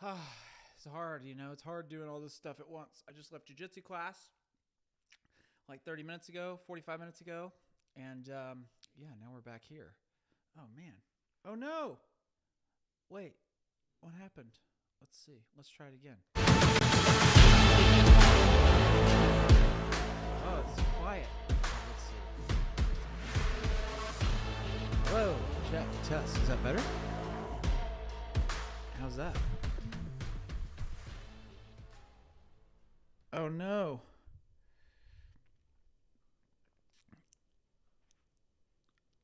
It's hard, you know. It's hard doing all this stuff at once. I just left jiu-jitsu class like 30 minutes ago, 45 minutes ago, and yeah, now we're back here. Oh man. Oh no. Wait. What happened? Let's see. Let's try it again. Oh, it's quiet. Let's see. Whoa. Check. Test. Is that better? How's that? Oh no.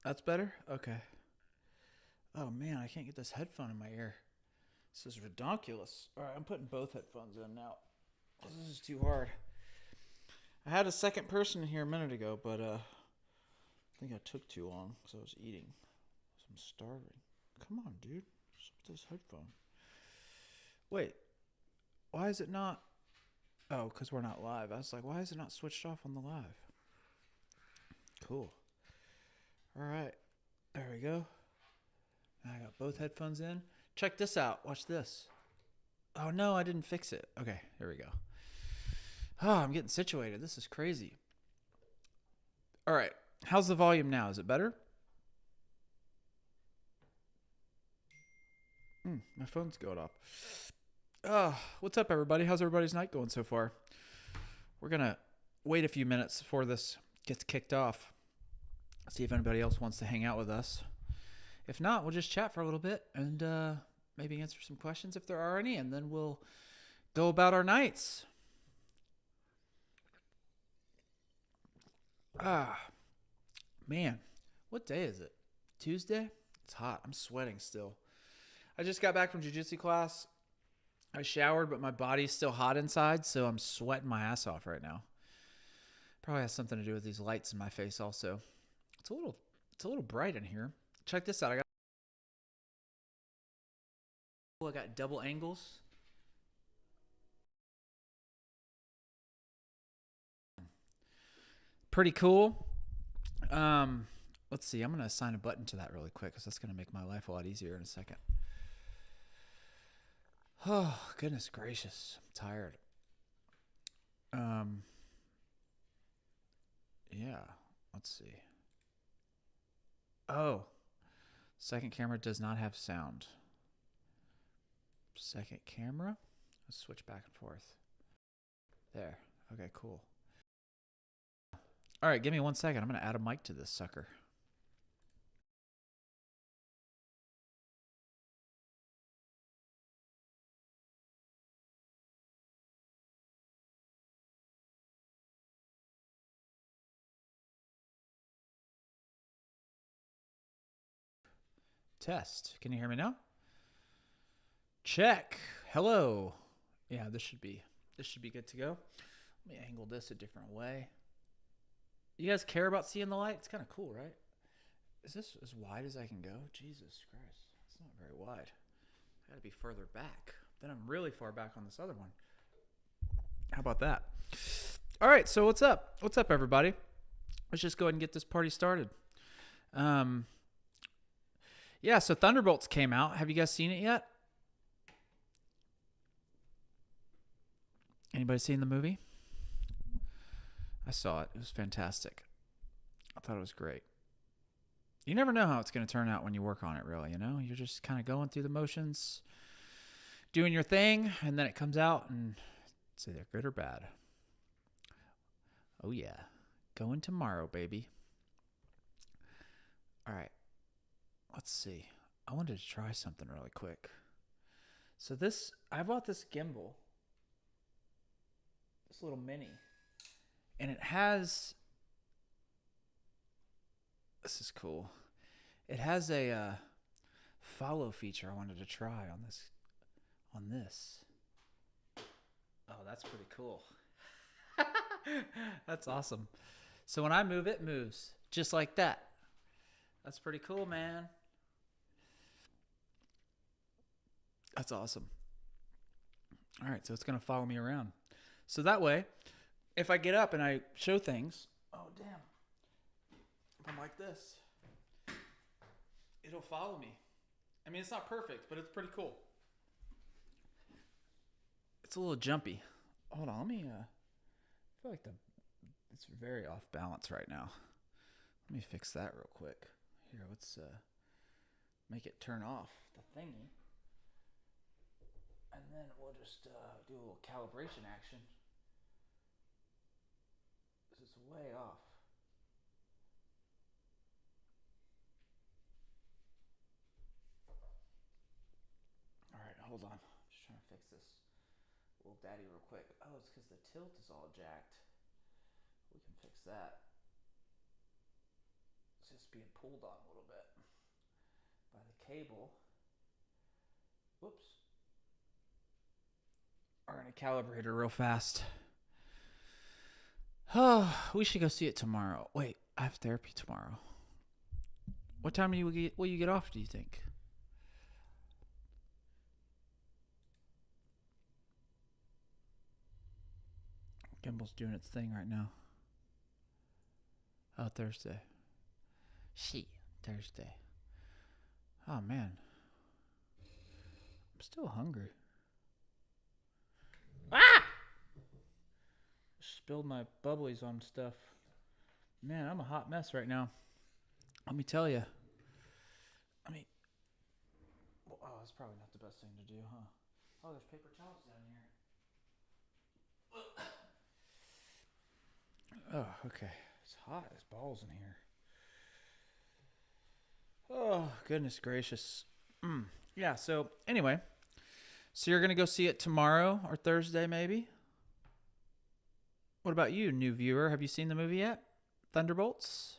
That's better? Okay. Oh man, I can't get this headphone in my ear. This is ridiculous. Alright, I'm putting both headphones in now. This is too hard. I had a second person in here a minute ago, but I think I took too long because I was eating. So I'm starving. Come on, dude. What's up with this headphone? Wait. Why is it not? Oh, because we're not live. I was like, why is it not switched off on the live? Cool. Alright. There we go. I got both headphones in. Check this out. Watch this. Oh no, I didn't fix it. Okay, here we go. Oh, I'm getting situated. This is crazy. All right. How's the volume now? Is it better? My phone's going off. What's up, everybody? How's everybody's night going so far? We're going to wait a few minutes before this gets kicked off. See if anybody else wants to hang out with us. If not, we'll just chat for a little bit and maybe answer some questions if there are any, and then we'll go about our nights. Man, what day is it? Tuesday? It's hot. I'm sweating still. I just got back from jiu-jitsu class. I showered, but my body's still hot inside, so I'm sweating my ass off right now. Probably has something to do with these lights in my face also. It's a little bright in here. Check this out. I got double angles. Pretty cool. Let's see. I'm going to assign a button to that really quick because that's going to make my life a lot easier in a second. Oh, goodness gracious. I'm tired. Yeah. Let's see. Oh. Second camera does not have sound. Second camera. Let's switch back and forth. There. Okay, cool. All right, give me 1 second. I'm going to add a mic to this sucker. Test. Can you hear me now? Check. Hello. Yeah, this should be good to go. Let me angle this a different way. You guys care about seeing the light? It's kind of cool, right? Is this as wide as I can go? Jesus Christ. It's not very wide. I gotta be further back. Then I'm really far back on this other one. How about that? All right, so what's up? What's up, everybody? Let's just go ahead and get this party started. Yeah, so Thunderbolts came out. Have you guys seen it yet? Anybody seen the movie? I saw it. It was fantastic. I thought it was great. You never know how it's going to turn out when you work on it, really, you know? You're just kind of going through the motions, doing your thing, and then it comes out and it's either good or bad. Oh, yeah. Going tomorrow, baby. All right. Let's see. I wanted to try something really quick. So I bought this gimbal. This little mini. And it has, this is cool. It has a follow feature I wanted to try on this. Oh, that's pretty cool. That's awesome. So when I move, it moves just like that. That's pretty cool, man. That's awesome. All right, so it's going to follow me around. So that way, if I get up and I show things, oh, damn. If I'm like this, it'll follow me. I mean, it's not perfect, but it's pretty cool. It's a little jumpy. Hold on, let me. I feel like it's very off balance right now. Let me fix that real quick. Here, let's make it turn off the thingy, and then we'll just do a little calibration action. This is way off. All right, hold on. I'm just trying to fix this little daddy real quick. Oh, it's because the tilt is all jacked. We can fix that. It's just being pulled on a little bit by the cable. Whoops. We're going to calibrate her real fast. Oh, we should go see it tomorrow. Wait, I have therapy tomorrow. What time will you get off, do you think? Gimbal's doing its thing right now. Oh, Thursday. Thursday. Oh, man. I'm still hungry. Ah! Spilled my bubblies on stuff. Man, I'm a hot mess right now. Let me tell you. Oh, that's probably not the best thing to do, huh? Oh, there's paper towels down here. Oh, okay. It's hot as balls in here. Oh, goodness gracious. Yeah, so anyway. So you're going to go see it tomorrow or Thursday maybe? What about you, new viewer? Have you seen the movie yet? Thunderbolts?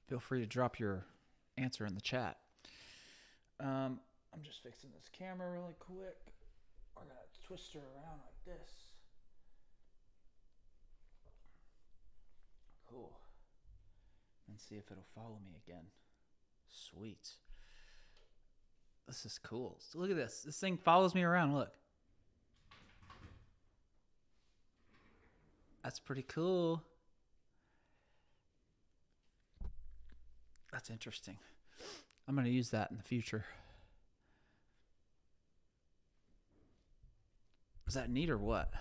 Feel free to drop your answer in the chat. I'm just fixing this camera really quick. We're going to twist her around like this. Cool. And see if it'll follow me again. Sweet. This is cool. So look at this. This thing follows me around. Look. That's pretty cool. That's interesting. I'm going to use that in the future. Is that neat or what?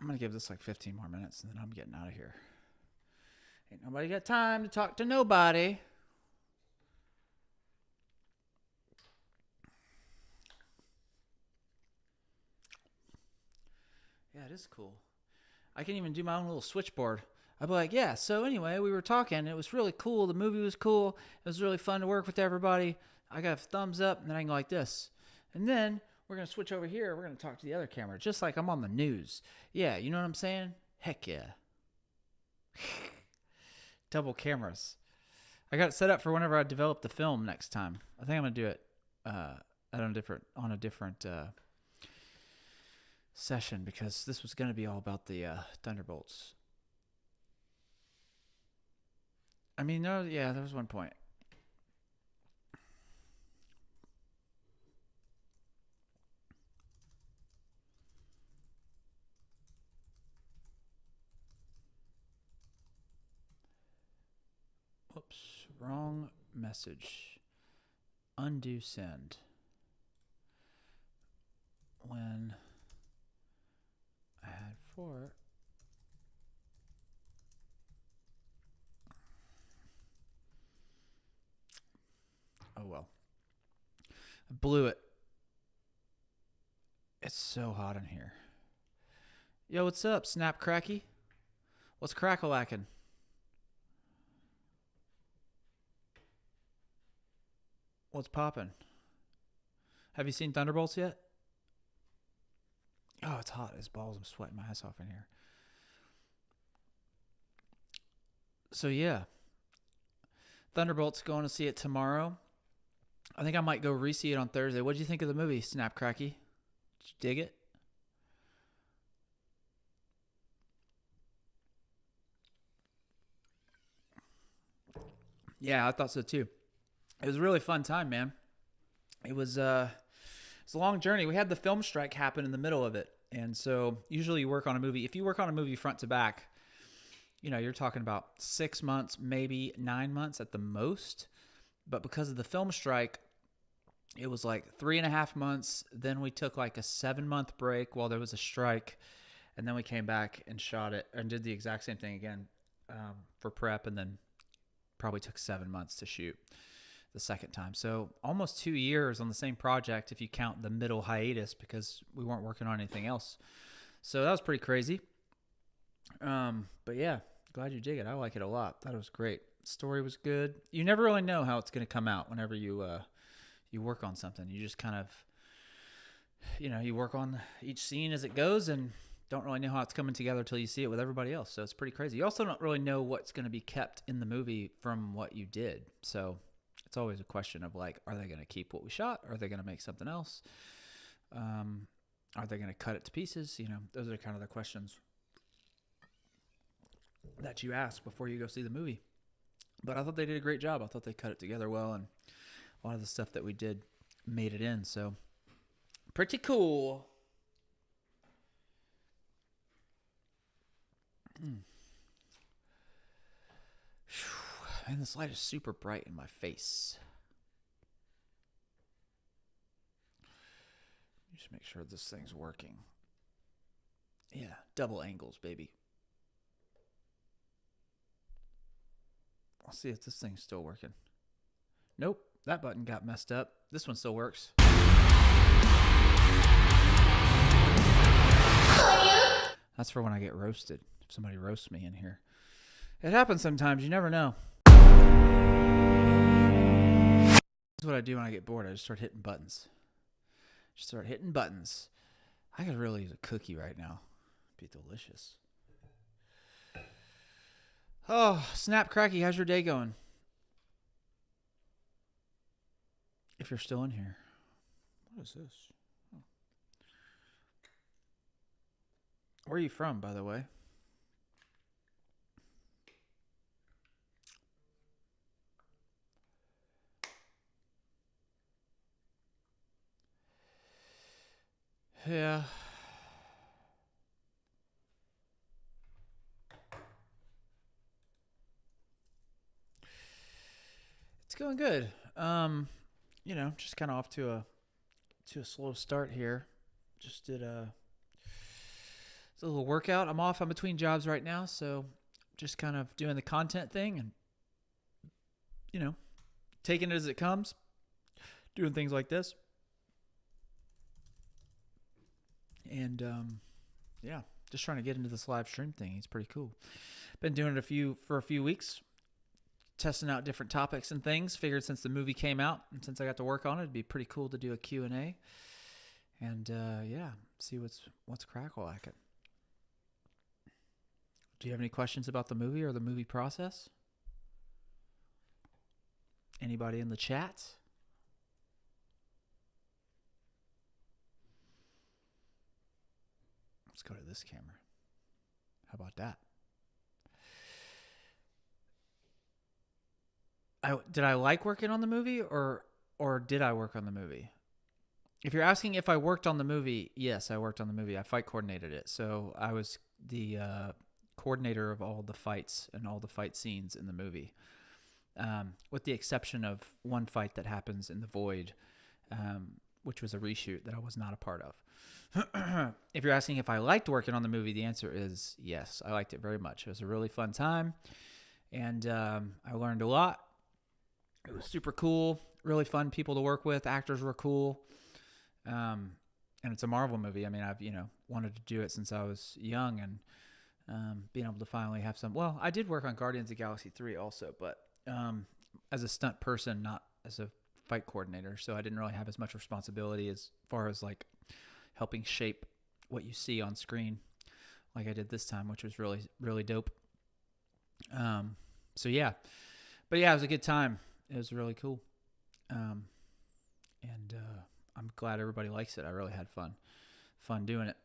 I'm going to give this like 15 more minutes and then I'm getting out of here. Ain't nobody got time to talk to nobody. Yeah, it is cool. I can even do my own little switchboard. I'd be like, yeah, so anyway, we were talking. It was really cool. The movie was cool. It was really fun to work with everybody. I got a thumbs up, and then I can go like this. And then we're going to switch over here. We're going to talk to the other camera, just like I'm on the news. Yeah, you know what I'm saying? Heck yeah. Double cameras. I got it set up for whenever I develop the film next time. I think I'm going to do it on a different session because this was going to be all about the Thunderbolts. I mean, there was one point. Whoops, wrong message. Undo send. When I had 4. Oh well. I blew it. It's so hot in here. Yo, what's up, Snap Cracky? What's crack-a-lackin'? What's poppin'? Have you seen Thunderbolts yet? Oh, it's hot as balls. I'm sweating my ass off in here. So, yeah. Thunderbolts, going to see it tomorrow. I think I might go re-see it on Thursday. What did you think of the movie, Snap Cracky? Did you dig it? Yeah, I thought so too. It was a really fun time, man. It was it's a long journey. We had the film strike happen in the middle of it. And so usually you work on a movie. If you work on a movie front to back, you're talking about 6 months, maybe 9 months at the most. But because of the film strike, it was like 3.5 months. Then we took like a 7-month break while there was a strike. And then we came back and shot it and did the exact same thing again for prep. And then probably took 7 months to shoot the second time. So almost 2 years on the same project if you count the middle hiatus because we weren't working on anything else. So that was pretty crazy. But yeah, glad you dig it. I like it a lot. Thought it was great. Story was good. You never really know how it's going to come out whenever you work on something. You just kind of, you work on each scene as it goes and don't really know how it's coming together until you see it with everybody else. So it's pretty crazy. You also don't really know what's going to be kept in the movie from what you did. So it's always a question of like, are they going to keep what we shot? Are they going to make something else? Are they going to cut it to pieces? Those are kind of the questions that you ask before you go see the movie. But I thought they did a great job. I thought they cut it together well, and a lot of the stuff that we did made it in. So pretty cool. And this light is super bright in my face. Just make sure this thing's working. Yeah, double angles, baby. I'll see if this thing's still working. Nope, that button got messed up. This one still works. That's for when I get roasted. If somebody roasts me in here. It happens sometimes. You never know. That's what I do when I get bored. I just start hitting buttons. I could really use a cookie right now. It'd be delicious. Oh, snap cracky. How's your day going? If you're still in here. What is this? Oh. Where are you from, by the way? Yeah. It's going good. Just kind of off to a slow start here. Just did a little workout. I'm off. I'm between jobs right now, so just kind of doing the content thing and taking it as it comes, doing things like this. And just trying to get into this live stream thing. It's pretty cool. Been doing it for a few weeks, testing out different topics and things. Figured since the movie came out and since I got to work on it, it'd be pretty cool to do a Q&A. And see what's crackle like it. Do you have any questions about the movie or the movie process? Anybody in the chat? Let's go to this camera. How about that? Did I like working on the movie or did I work on the movie? If you're asking if I worked on the movie, yes, I worked on the movie. I fight coordinated it. So I was the coordinator of all the fights and all the fight scenes in the movie, with the exception of one fight that happens in the void, which was a reshoot that I was not a part of. If you're asking if I liked working on the movie, the answer is yes. I liked it very much. It was a really fun time, and I learned a lot. It was super cool, really fun people to work with. Actors were cool, and it's a Marvel movie. I mean, I've wanted to do it since I was young, and being able to finally have some. Well, I did work on Guardians of the Galaxy 3 also, but as a stunt person, not as a fight coordinator. So I didn't really have as much responsibility as far as like helping shape what you see on screen like I did this time, which was really, really dope. So yeah, but yeah, it was a good time. It was really cool. And I'm glad everybody likes it. I really had fun doing it.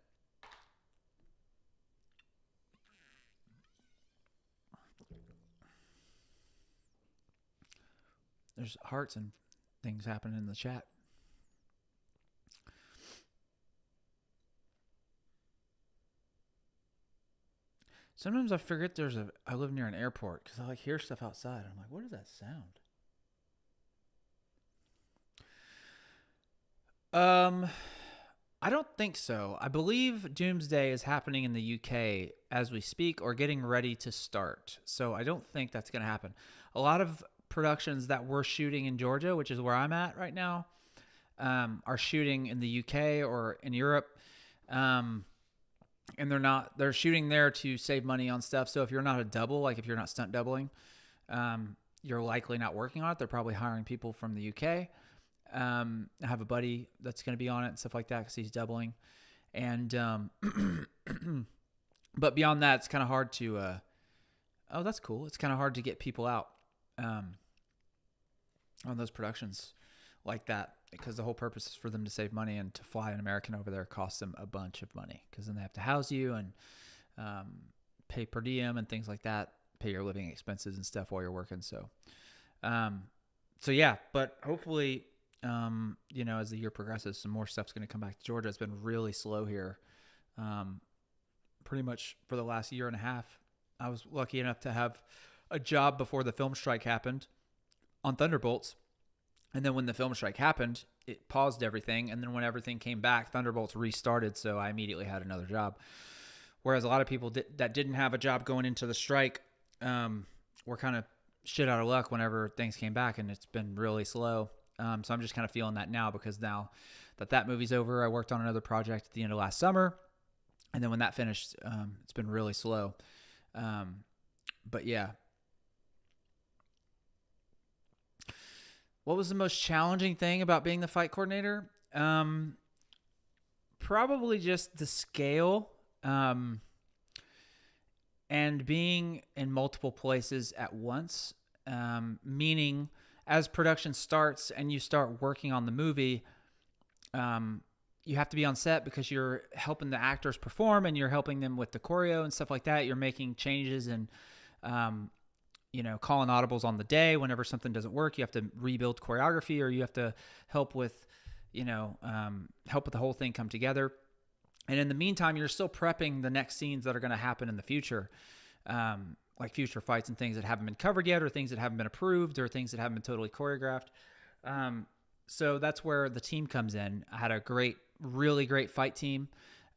There's hearts and things happening in the chat. Sometimes I forget I live near an airport because I like hear stuff outside. I'm like, what is that sound? Um, I don't think so. I believe Doomsday is happening in the UK as we speak or getting ready to start. So I don't think that's going to happen. A lot of productions that we're shooting in Georgia, which is where I'm at right now, are shooting in the UK or in Europe. Um, and they're shooting there to save money on stuff. So if you're not a double, like if you're not stunt doubling, you're likely not working on it. They're probably hiring people from the UK. I have a buddy that's going to be on it and stuff like that because he's doubling. And but beyond that, it's kind of hard to. Oh, that's cool. It's kind of hard to get people out on those productions like that because the whole purpose is for them to save money, and to fly an American over there costs them a bunch of money because then they have to house you and pay per diem and things like that, pay your living expenses and stuff while you're working. So yeah, but hopefully. As the year progresses, some more stuff's going to come back to Georgia. It's been really slow here, pretty much for the last year and a half. I was lucky enough to have a job before the film strike happened on Thunderbolts. And then when the film strike happened, it paused everything. And then when everything came back, Thunderbolts restarted. So I immediately had another job. Whereas a lot of people that didn't have a job going into the strike were kind of shit out of luck whenever things came back. And it's been really slow. So I'm just kind of feeling that now because now that movie's over, I worked on another project at the end of last summer. And then when that finished, it's been really slow. But yeah. What was the most challenging thing about being the fight coordinator? Probably just the scale and being in multiple places at once, meaning as production starts and you start working on the movie, you have to be on set because you're helping the actors perform and you're helping them with the choreo and stuff like that. You're making changes and, calling audibles on the day whenever something doesn't work. You have to rebuild choreography, or you have to help with, help with the whole thing come together. And in the meantime, you're still prepping the next scenes that are going to happen in the future. Like future fights and things that haven't been covered yet, or things that haven't been approved, or things that haven't been totally choreographed. So that's where the team comes in. I had a really great fight team.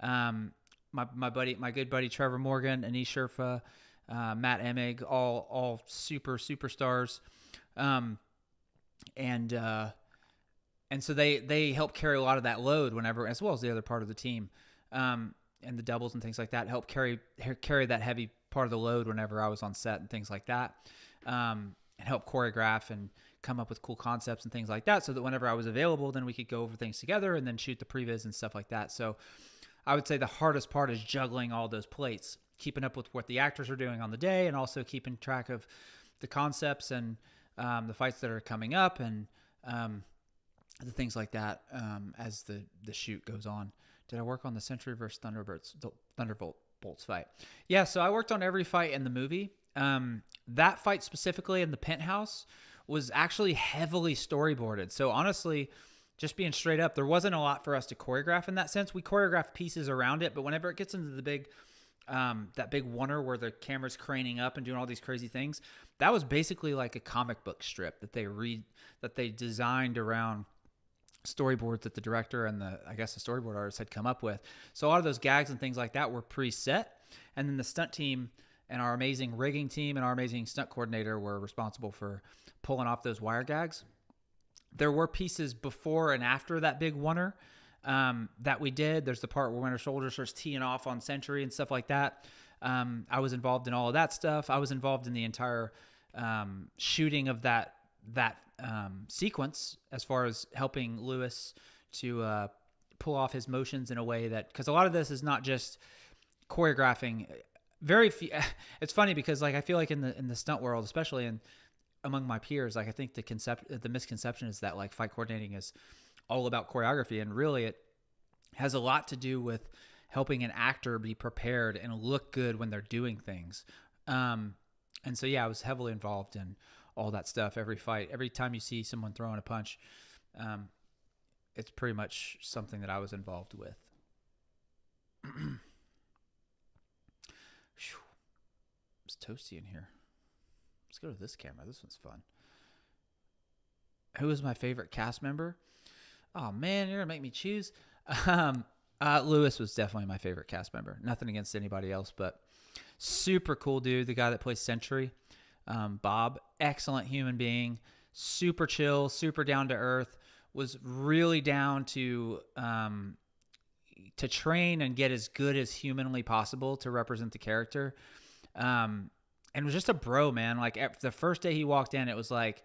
My good buddy Trevor Morgan, Anish Sherfa, Matt Emig, all superstars. And so they help carry a lot of that load whenever, as well as the other part of the team, and the doubles and things like that, help carry that heavy part of the load whenever I was on set and things like that, and help choreograph and come up with cool concepts and things like that, so that whenever I was available, then we could go over things together and then shoot the previs and stuff like that. So I would say the hardest part is juggling all those plates, keeping up with what the actors are doing on the day, and also keeping track of the concepts and the fights that are coming up and the things like that as the shoot goes on. Did I work on the Century versus Thunderbolts fight? Yeah, so I worked on every fight in the movie. That fight specifically in the penthouse was actually heavily storyboarded. So honestly, just being straight up, there wasn't a lot for us to choreograph in that sense. We choreographed pieces around it, but whenever it gets into the big, that big oneer where the camera's craning up and doing all these crazy things, that was basically like a comic book strip that they designed around storyboards that the director and the storyboard artist had come up with. So a lot of those gags and things like that were preset. And then the stunt team and our amazing rigging team and our amazing stunt coordinator were responsible for pulling off those wire gags. There were pieces before and after that big oneer that we did. There's the part where Winter Soldier starts teeing off on Sentry and stuff like that. I was involved in all of that stuff. I was involved in the entire shooting of that sequence, as far as helping Lewis to pull off his motions in a way that, because a lot of this is not just choreographing. Very few. It's funny because I feel like in the stunt world, especially among my peers, I think the misconception is that fight coordinating is all about choreography, and really it has a lot to do with helping an actor be prepared and look good when they're doing things. And so yeah, I was heavily involved in all that stuff. Every fight, every time you see someone throwing a punch, it's pretty much something that I was involved with. toasty in here. Let's go to this camera. This one's fun. Who is my favorite cast member? Oh, man, you're going to make me choose. Lewis was definitely my favorite cast member. Nothing against anybody else, but super cool dude. The guy that plays Sentry, Bob, excellent human being, super chill, super down to earth, was really down to train and get as good as humanly possible to represent the character. And was just a bro, man. Like the first day he walked in, it was like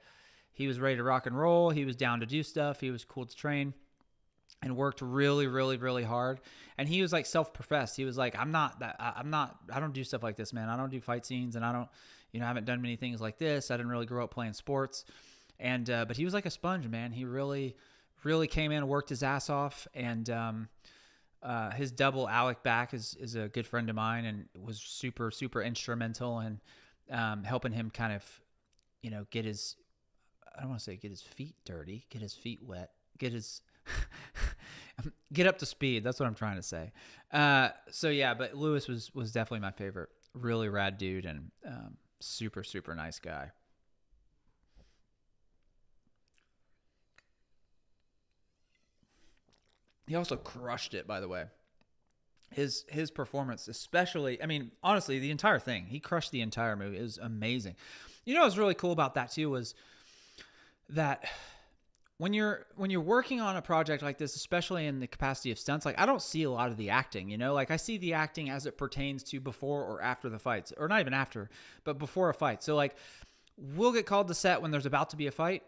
he was ready to rock and roll. He was down to do stuff. He was cool to train and worked really, really, really hard. And he was like self-professed. He was like, I don't do stuff like this, man. I don't do fight scenes, and I haven't done many things like this. I didn't really grow up playing sports. And, but he was like a sponge, man. He really, really came in and worked his ass off. And, his double Alec Back is a good friend of mine and was super, super instrumental in helping him kind of, get his, I don't want to say get his feet dirty, get his feet wet, get up to speed. That's what I'm trying to say. So yeah, but Lewis was definitely my favorite. Really rad dude and super, super nice guy. He also crushed it, by the way. His performance, especially, I mean, honestly, the entire thing. He crushed the entire movie. It was amazing. What was really cool about that too was that when you're working on a project like this, especially in the capacity of stunts, like I don't see a lot of the acting, like I see the acting as it pertains to before or after the fights, or not even after, but before a fight. So like we'll get called to set when there's about to be a fight,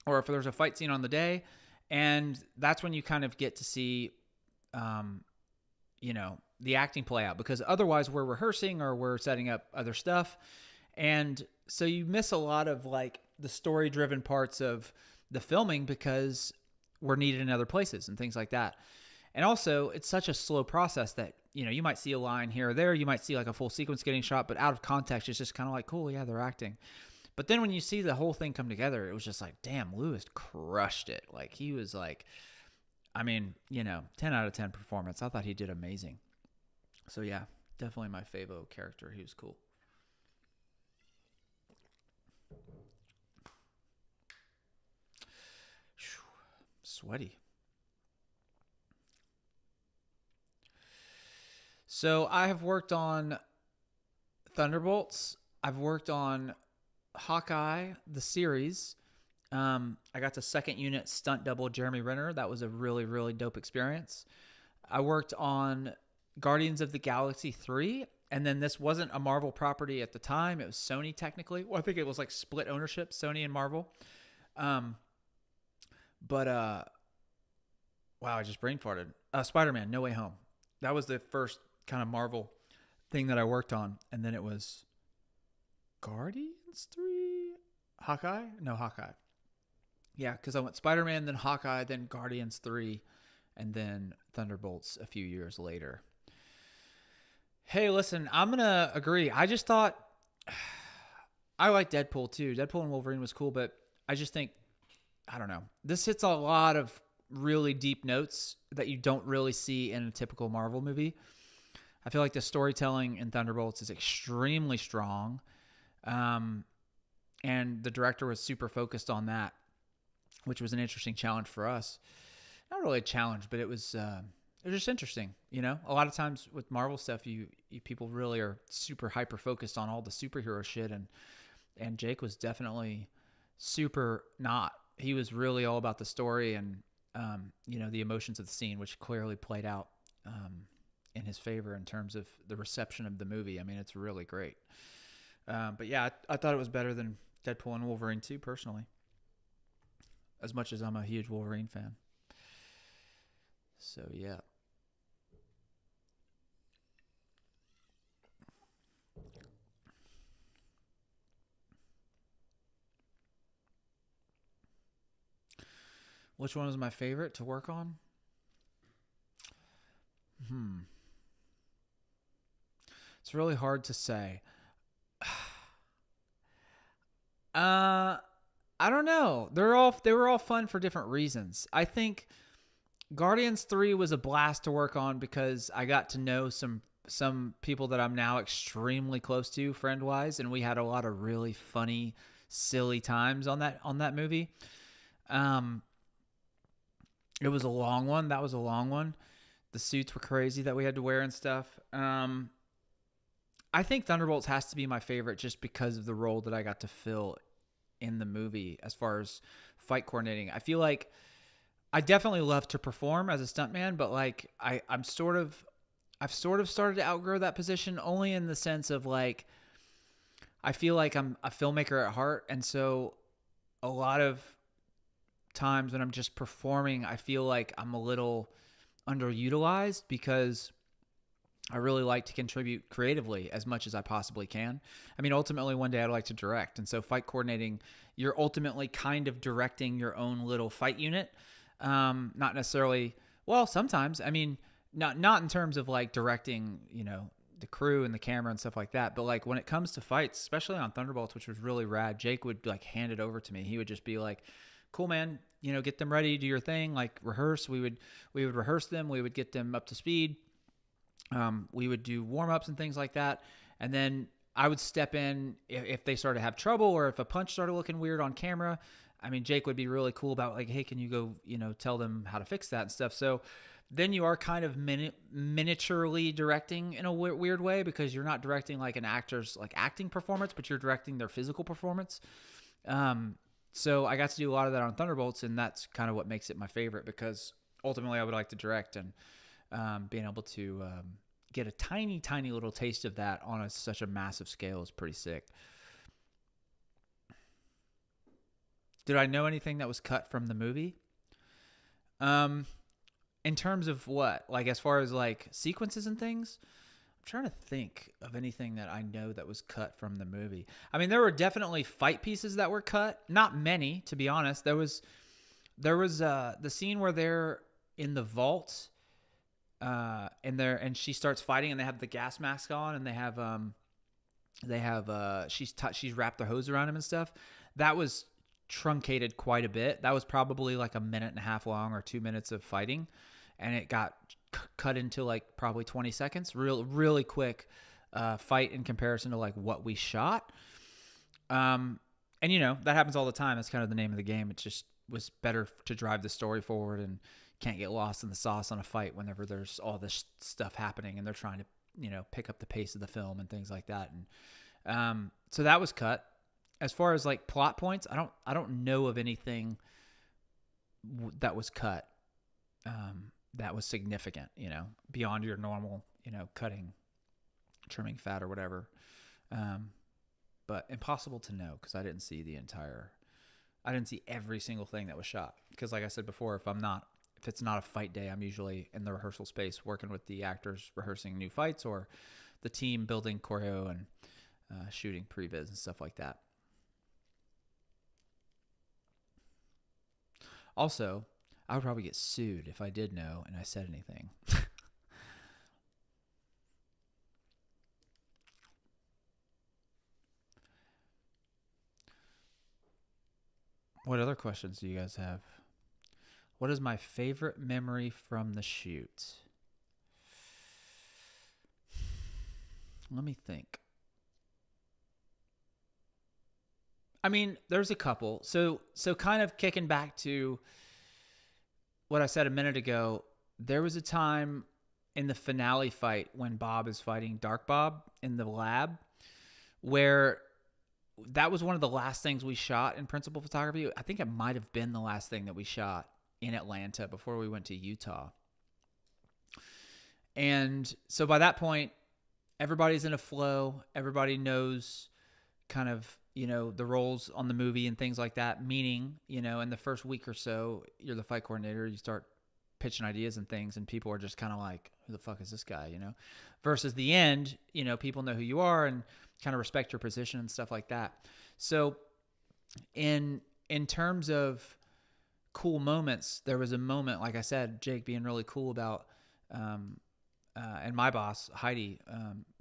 or if there's a fight scene on the day. And that's when you kind of get to see, the acting play out, because otherwise we're rehearsing or we're setting up other stuff. And so you miss a lot of like the story driven parts of the filming because we're needed in other places and things like that. And also it's such a slow process that, you might see a line here or there, you might see like a full sequence getting shot, but out of context, it's just kind of like, cool. Yeah, they're acting. But then when you see the whole thing come together, it was just like, damn, Lewis crushed it. Like he was like, 10 out of 10 performance. I thought he did amazing. So yeah, definitely my favo character. He was cool. Sweaty. So I have worked on Thunderbolts. I've worked on Hawkeye, the series. I got to second unit stunt double Jeremy Renner. That was a really, really dope experience. I worked on Guardians of the Galaxy 3, and then this wasn't a Marvel property at the time. It was Sony technically. Well, I think it was like split ownership, Sony and Marvel. Wow, I just brain farted. Spider-Man, No Way Home. That was the first kind of Marvel thing that I worked on, and then it was Guardians 3? Hawkeye? No, Hawkeye. Yeah, because I went Spider-Man, then Hawkeye, then Guardians 3, and then Thunderbolts a few years later. Hey, listen, I'm going to agree. I just thought, I like Deadpool too. Deadpool and Wolverine was cool, but I just think, I don't know. This hits a lot of really deep notes that you don't really see in a typical Marvel movie. I feel like the storytelling in Thunderbolts is extremely strong. And the director was super focused on that, which was an interesting challenge for us. Not really a challenge, but it was just interesting. A lot of times with Marvel stuff, you people really are super hyper focused on all the superhero shit, and Jake was definitely super not. He was really all about the story and the emotions of the scene, which clearly played out in his favor in terms of the reception of the movie. I mean, it's really great. But yeah, I thought it was better than Deadpool and Wolverine 2, personally. As much as I'm a huge Wolverine fan. So yeah. Which one is my favorite to work on? It's really hard to say. I don't know. They were all fun for different reasons. I think Guardians 3 was a blast to work on because I got to know some some people that I'm now extremely close to friend wise, and we had a lot of really funny, silly times on that movie. Um, it was a long one. That was a long one. The suits were crazy that we had to wear and stuff. I think Thunderbolts has to be my favorite just because of the role that I got to fill in the movie as far as fight coordinating. I feel like I definitely love to perform as a stuntman, but like I've sort of started to outgrow that position, only in the sense of like I feel like I'm a filmmaker at heart, and so a lot of times when I'm just performing, I feel like I'm a little underutilized because I really like to contribute creatively as much as I possibly can. I mean, ultimately, one day I'd like to direct. And so, fight coordinating, you're ultimately kind of directing your own little fight unit. Not necessarily, well, sometimes. I mean, not in terms of like directing, the crew and the camera and stuff like that. But like when it comes to fights, especially on Thunderbolts, which was really rad, Jake would like hand it over to me. He would just be like, cool, man, get them ready, do your thing, like rehearse. We would rehearse them. We would get them up to speed. We would do warm-ups and things like that. And then I would step in if they started to have trouble or if a punch started looking weird on camera. I mean, Jake would be really cool about like, hey, can you go, tell them how to fix that and stuff. So then you are kind of miniaturely directing in a weird way because you're not directing like an actor's like acting performance, but you're directing their physical performance. So I got to do a lot of that on Thunderbolts, and that's kind of what makes it my favorite because ultimately I would like to direct, and being able to get a tiny, tiny little taste of that on such a massive scale is pretty sick. Did I know anything that was cut from the movie? In terms of what? Like as far as like sequences and things? I'm trying to think of anything that I know that was cut from the movie. I mean, there were definitely fight pieces that were cut. Not many, to be honest. There was the scene where they're in the vault and she starts fighting, and they have the gas mask on, and she's wrapped the hose around him and stuff. That was truncated quite a bit. That was probably like a minute and a half long or 2 minutes of fighting, and it got cut into like probably 20 seconds. Really quick fight in comparison to like what we shot. And that happens all the time. That's kind of the name of the game. It just was better to drive the story forward and can't get lost in the sauce on a fight whenever there's all this stuff happening and they're trying to, pick up the pace of the film and things like that. And so that was cut. As far as like plot points, I don't know of anything that was cut that was significant, beyond your normal, cutting, trimming fat or whatever. But impossible to know because I didn't see every single thing that was shot. Because like I said before, if it's not a fight day, I'm usually in the rehearsal space working with the actors, rehearsing new fights, or the team building choreo and shooting previs and stuff like that. Also, I would probably get sued if I did know and I said anything. What other questions do you guys have? What is my favorite memory from the shoot? Let me think. I mean, there's a couple. So kind of kicking back to what I said a minute ago, there was a time in the finale fight when Bob is fighting Dark Bob in the lab where that was one of the last things we shot in principal photography. I think it might have been the last thing that we shot in Atlanta before we went to Utah. And so by that point, everybody's in a flow. Everybody knows kind of, the roles on the movie and things like that. Meaning, in the first week or so, you're the fight coordinator. You start pitching ideas and things, and people are just kind of like, who the fuck is this guy, Versus the end, people know who you are and kind of respect your position and stuff like that. So in terms of cool moments, there was a moment, like I said, Jake being really cool about, and my boss, Heidi,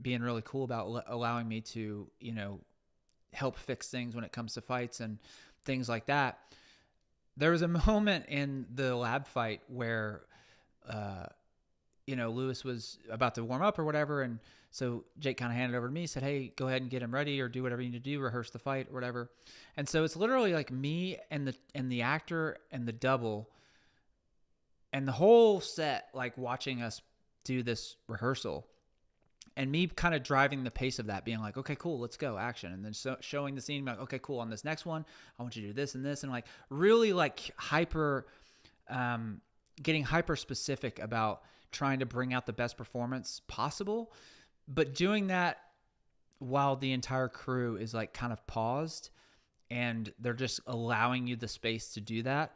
being really cool about allowing me to, help fix things when it comes to fights and things like that. There was a moment in the lab fight where Lewis was about to warm up or whatever, and so Jake kind of handed it over to me, said, "Hey, go ahead and get him ready, or do whatever you need to do, rehearse the fight or whatever." And so it's literally like me and the actor and the double and the whole set, like watching us do this rehearsal, and me kind of driving the pace of that, being like, "Okay, cool, let's go, action," and then showing the scene, like, "Okay, cool, on this next one, I want you to do this and this," and like really like getting hyper specific about trying to bring out the best performance possible, but doing that while the entire crew is like kind of paused and they're just allowing you the space to do that.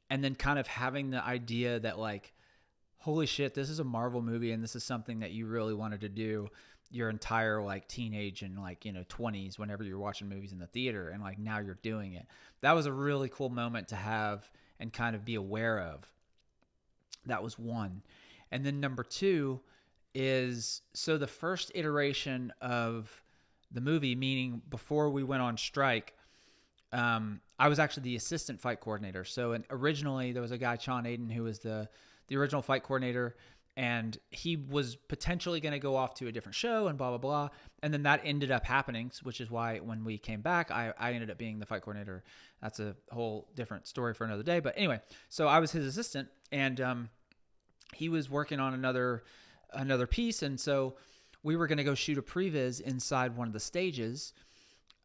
And then kind of having the idea that like, holy shit, this is a Marvel movie and this is something that you really wanted to do your entire like teenage and like, 20s whenever you're watching movies in the theater, and like now you're doing it. That was a really cool moment to have and kind of be aware of. That was one. And then number two is, so the first iteration of the movie, meaning before we went on strike, I was actually the assistant fight coordinator. So originally there was a guy, Sean Aiden, who was the original fight coordinator, and he was potentially going to go off to a different show and blah, blah, blah. And then that ended up happening, which is why when we came back, I ended up being the fight coordinator. That's a whole different story for another day. But anyway, so I was his assistant, and he was working on another piece. And so we were going to go shoot a previs inside one of the stages,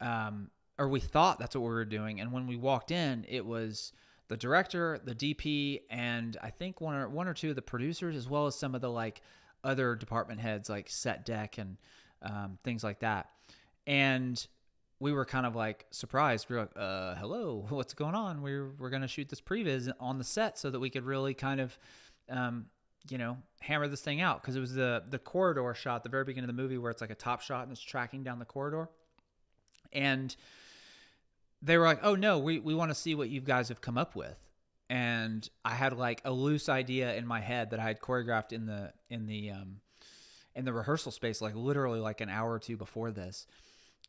or we thought that's what we were doing. And when we walked in, it was the director, the DP, and I think one or two of the producers, as well as some of the like other department heads, like set deck and things like that. And we were kind of like surprised. We were like, hello, what's going on? We're going to shoot this previs on the set so that we could really kind of, hammer this thing out. Cause it was the corridor shot at the very beginning of the movie where it's like a top shot and it's tracking down the corridor. And they were like, "Oh no, we want to see what you guys have come up with." And I had like a loose idea in my head that I had choreographed in the rehearsal space, like literally like an hour or two before this.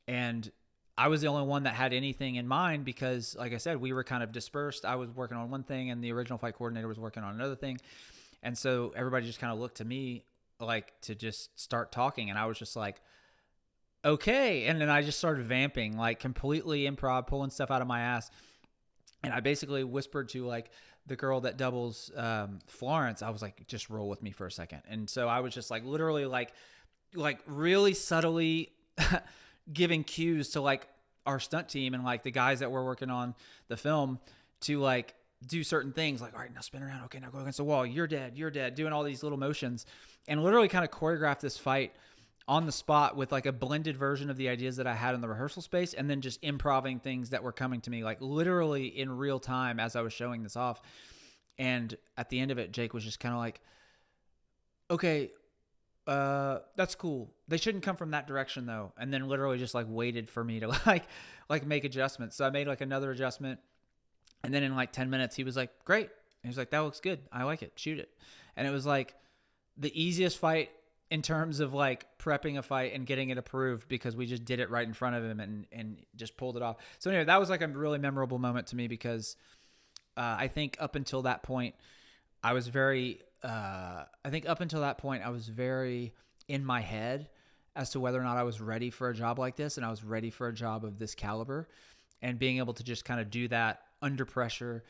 And I was the only one that had anything in mind because, like I said, we were kind of dispersed. I was working on one thing and the original fight coordinator was working on another thing. And so everybody just kind of looked to me like to just start talking. And I was just like, okay. And then I just started vamping, like completely improv, pulling stuff out of my ass. And I basically whispered to like the girl that doubles Florence. I was like, just roll with me for a second. And so I was just like literally like really subtly giving cues to like our stunt team and like the guys that were working on the film to like do certain things, like, all right, now spin around. Okay, now go against the wall. You're dead. Doing all these little motions and literally kind of choreograph this fight on the spot with like a blended version of the ideas that I had in the rehearsal space, and then just improving things that were coming to me like literally in real time as I was showing this off. And at the end of it, Jake was just kind of like, okay, that's cool. They shouldn't come from that direction though. And then literally just like waited for me to like make adjustments. So I made like another adjustment. And then in like 10 minutes, he was like, great. And he was like, that looks good. I like it. Shoot it. And it was like the easiest fight in terms of like prepping a fight and getting it approved because we just did it right in front of him and just pulled it off. So anyway, that was like a really memorable moment to me because I think up until that point, I was very in my head as to whether or not I was ready for a job like this, and I was ready for a job of this caliber, and being able to just kind of do that under pressure,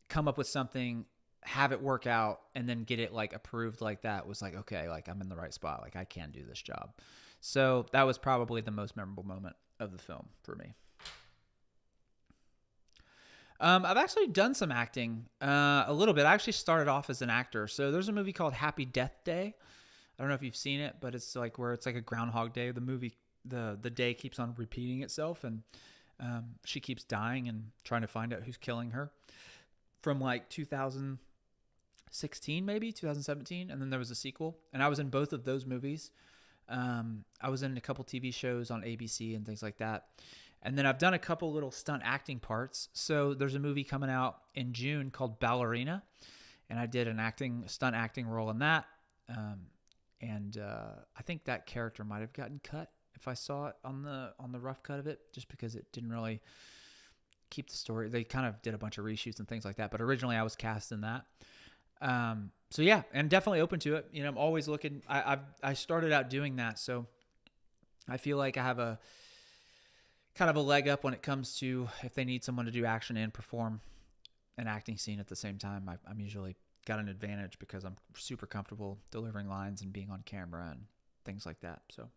come up with something, have it work out, and then get it like approved like that was like, okay, like I'm in the right spot. Like I can do this job. So that was probably the most memorable moment of the film for me. I've actually done some acting a little bit. I actually started off as an actor. So there's a movie called Happy Death Day. I don't know if you've seen it, but it's like where it's like a Groundhog Day. The movie, the day keeps on repeating itself, and she keeps dying and trying to find out who's killing her. From like 2016, maybe 2017, and then there was a sequel, and I was in both of those movies. I was in a couple TV shows on ABC and things like that. And then I've done a couple little stunt acting parts. So there's a movie coming out in June called Ballerina, and I did an stunt acting role in that. And I think that character might have gotten cut if I saw it on the rough cut of it, just because it didn't really keep the story. They kind of did a bunch of reshoots and things like that, but originally I was cast in that. So yeah, and definitely open to it. I'm always looking. I started out doing that, so I feel like I have a kind of a leg up when it comes to if they need someone to do action and perform an acting scene at the same time. I'm usually got an advantage because I'm super comfortable delivering lines and being on camera and things like that. So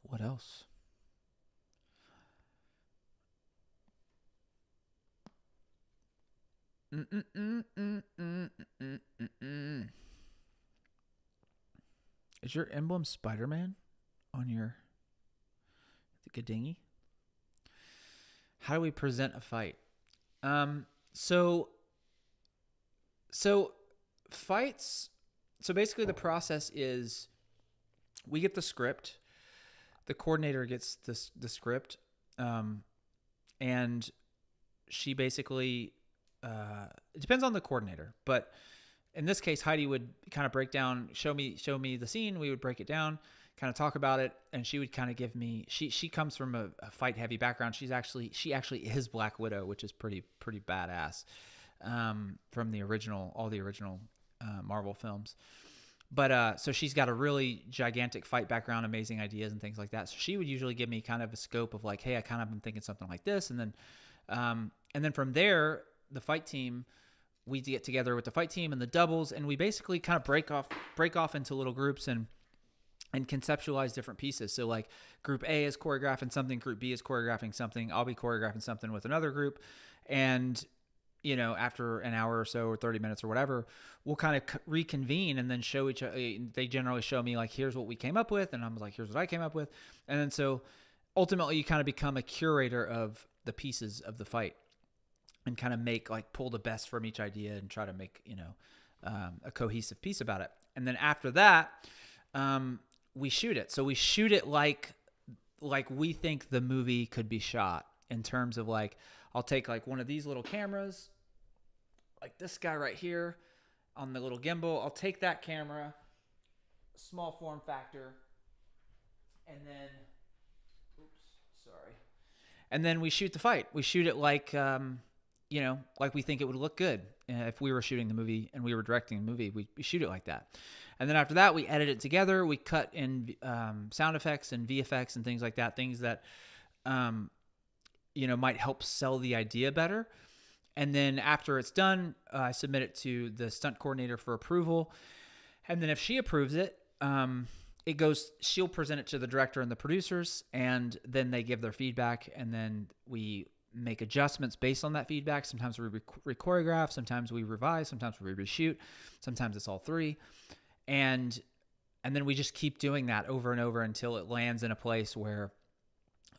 what else? Is your emblem Spider-Man on your dinghy? How do we present a fight? Um, so so fights. So basically, the process is we get the script. The coordinator gets the script, and she basically it depends on the coordinator, but in this case, Heidi would kind of break down, show me the scene. We would break it down, kind of talk about it, and she would kind of give me. She comes from a fight heavy background. She actually is Black Widow, which is pretty badass, from all the original Marvel films. But so she's got a really gigantic fight background, amazing ideas and things like that. So she would usually give me kind of a scope of like, hey, I kind of been thinking something like this, and then from there, the fight team, we get together with the fight team and the doubles, and we basically kind of break off into little groups and conceptualize different pieces. So like group A is choreographing something, group B is choreographing something, I'll be choreographing something with another group, and after an hour or so or 30 minutes or whatever, we'll kind of reconvene and then show each other. They generally show me like, here's what we came up with, and I'm like, here's what I came up with, and then so ultimately you kind of become a curator of the pieces of the fight and kind of pull the best from each idea and try to make a cohesive piece about it. And then after that, we shoot it. So we shoot it like we think the movie could be shot, in terms of like, I'll take like one of these little cameras, like this guy right here on the little gimbal. I'll take that camera, small form factor, and then and then we shoot the fight. We shoot it like like we think it would look good. If we were shooting the movie and we were directing the movie, we shoot it like that. And then after that, we edit it together. We cut in sound effects and VFX and things like that, things that might help sell the idea better. And then after it's done, I submit it to the stunt coordinator for approval. And then if she approves it, she'll present it to the director and the producers, and then they give their feedback, and then we make adjustments based on that feedback. Sometimes we choreograph, sometimes we revise, sometimes we reshoot, sometimes it's all three. And then we just keep doing that over and over until it lands in a place where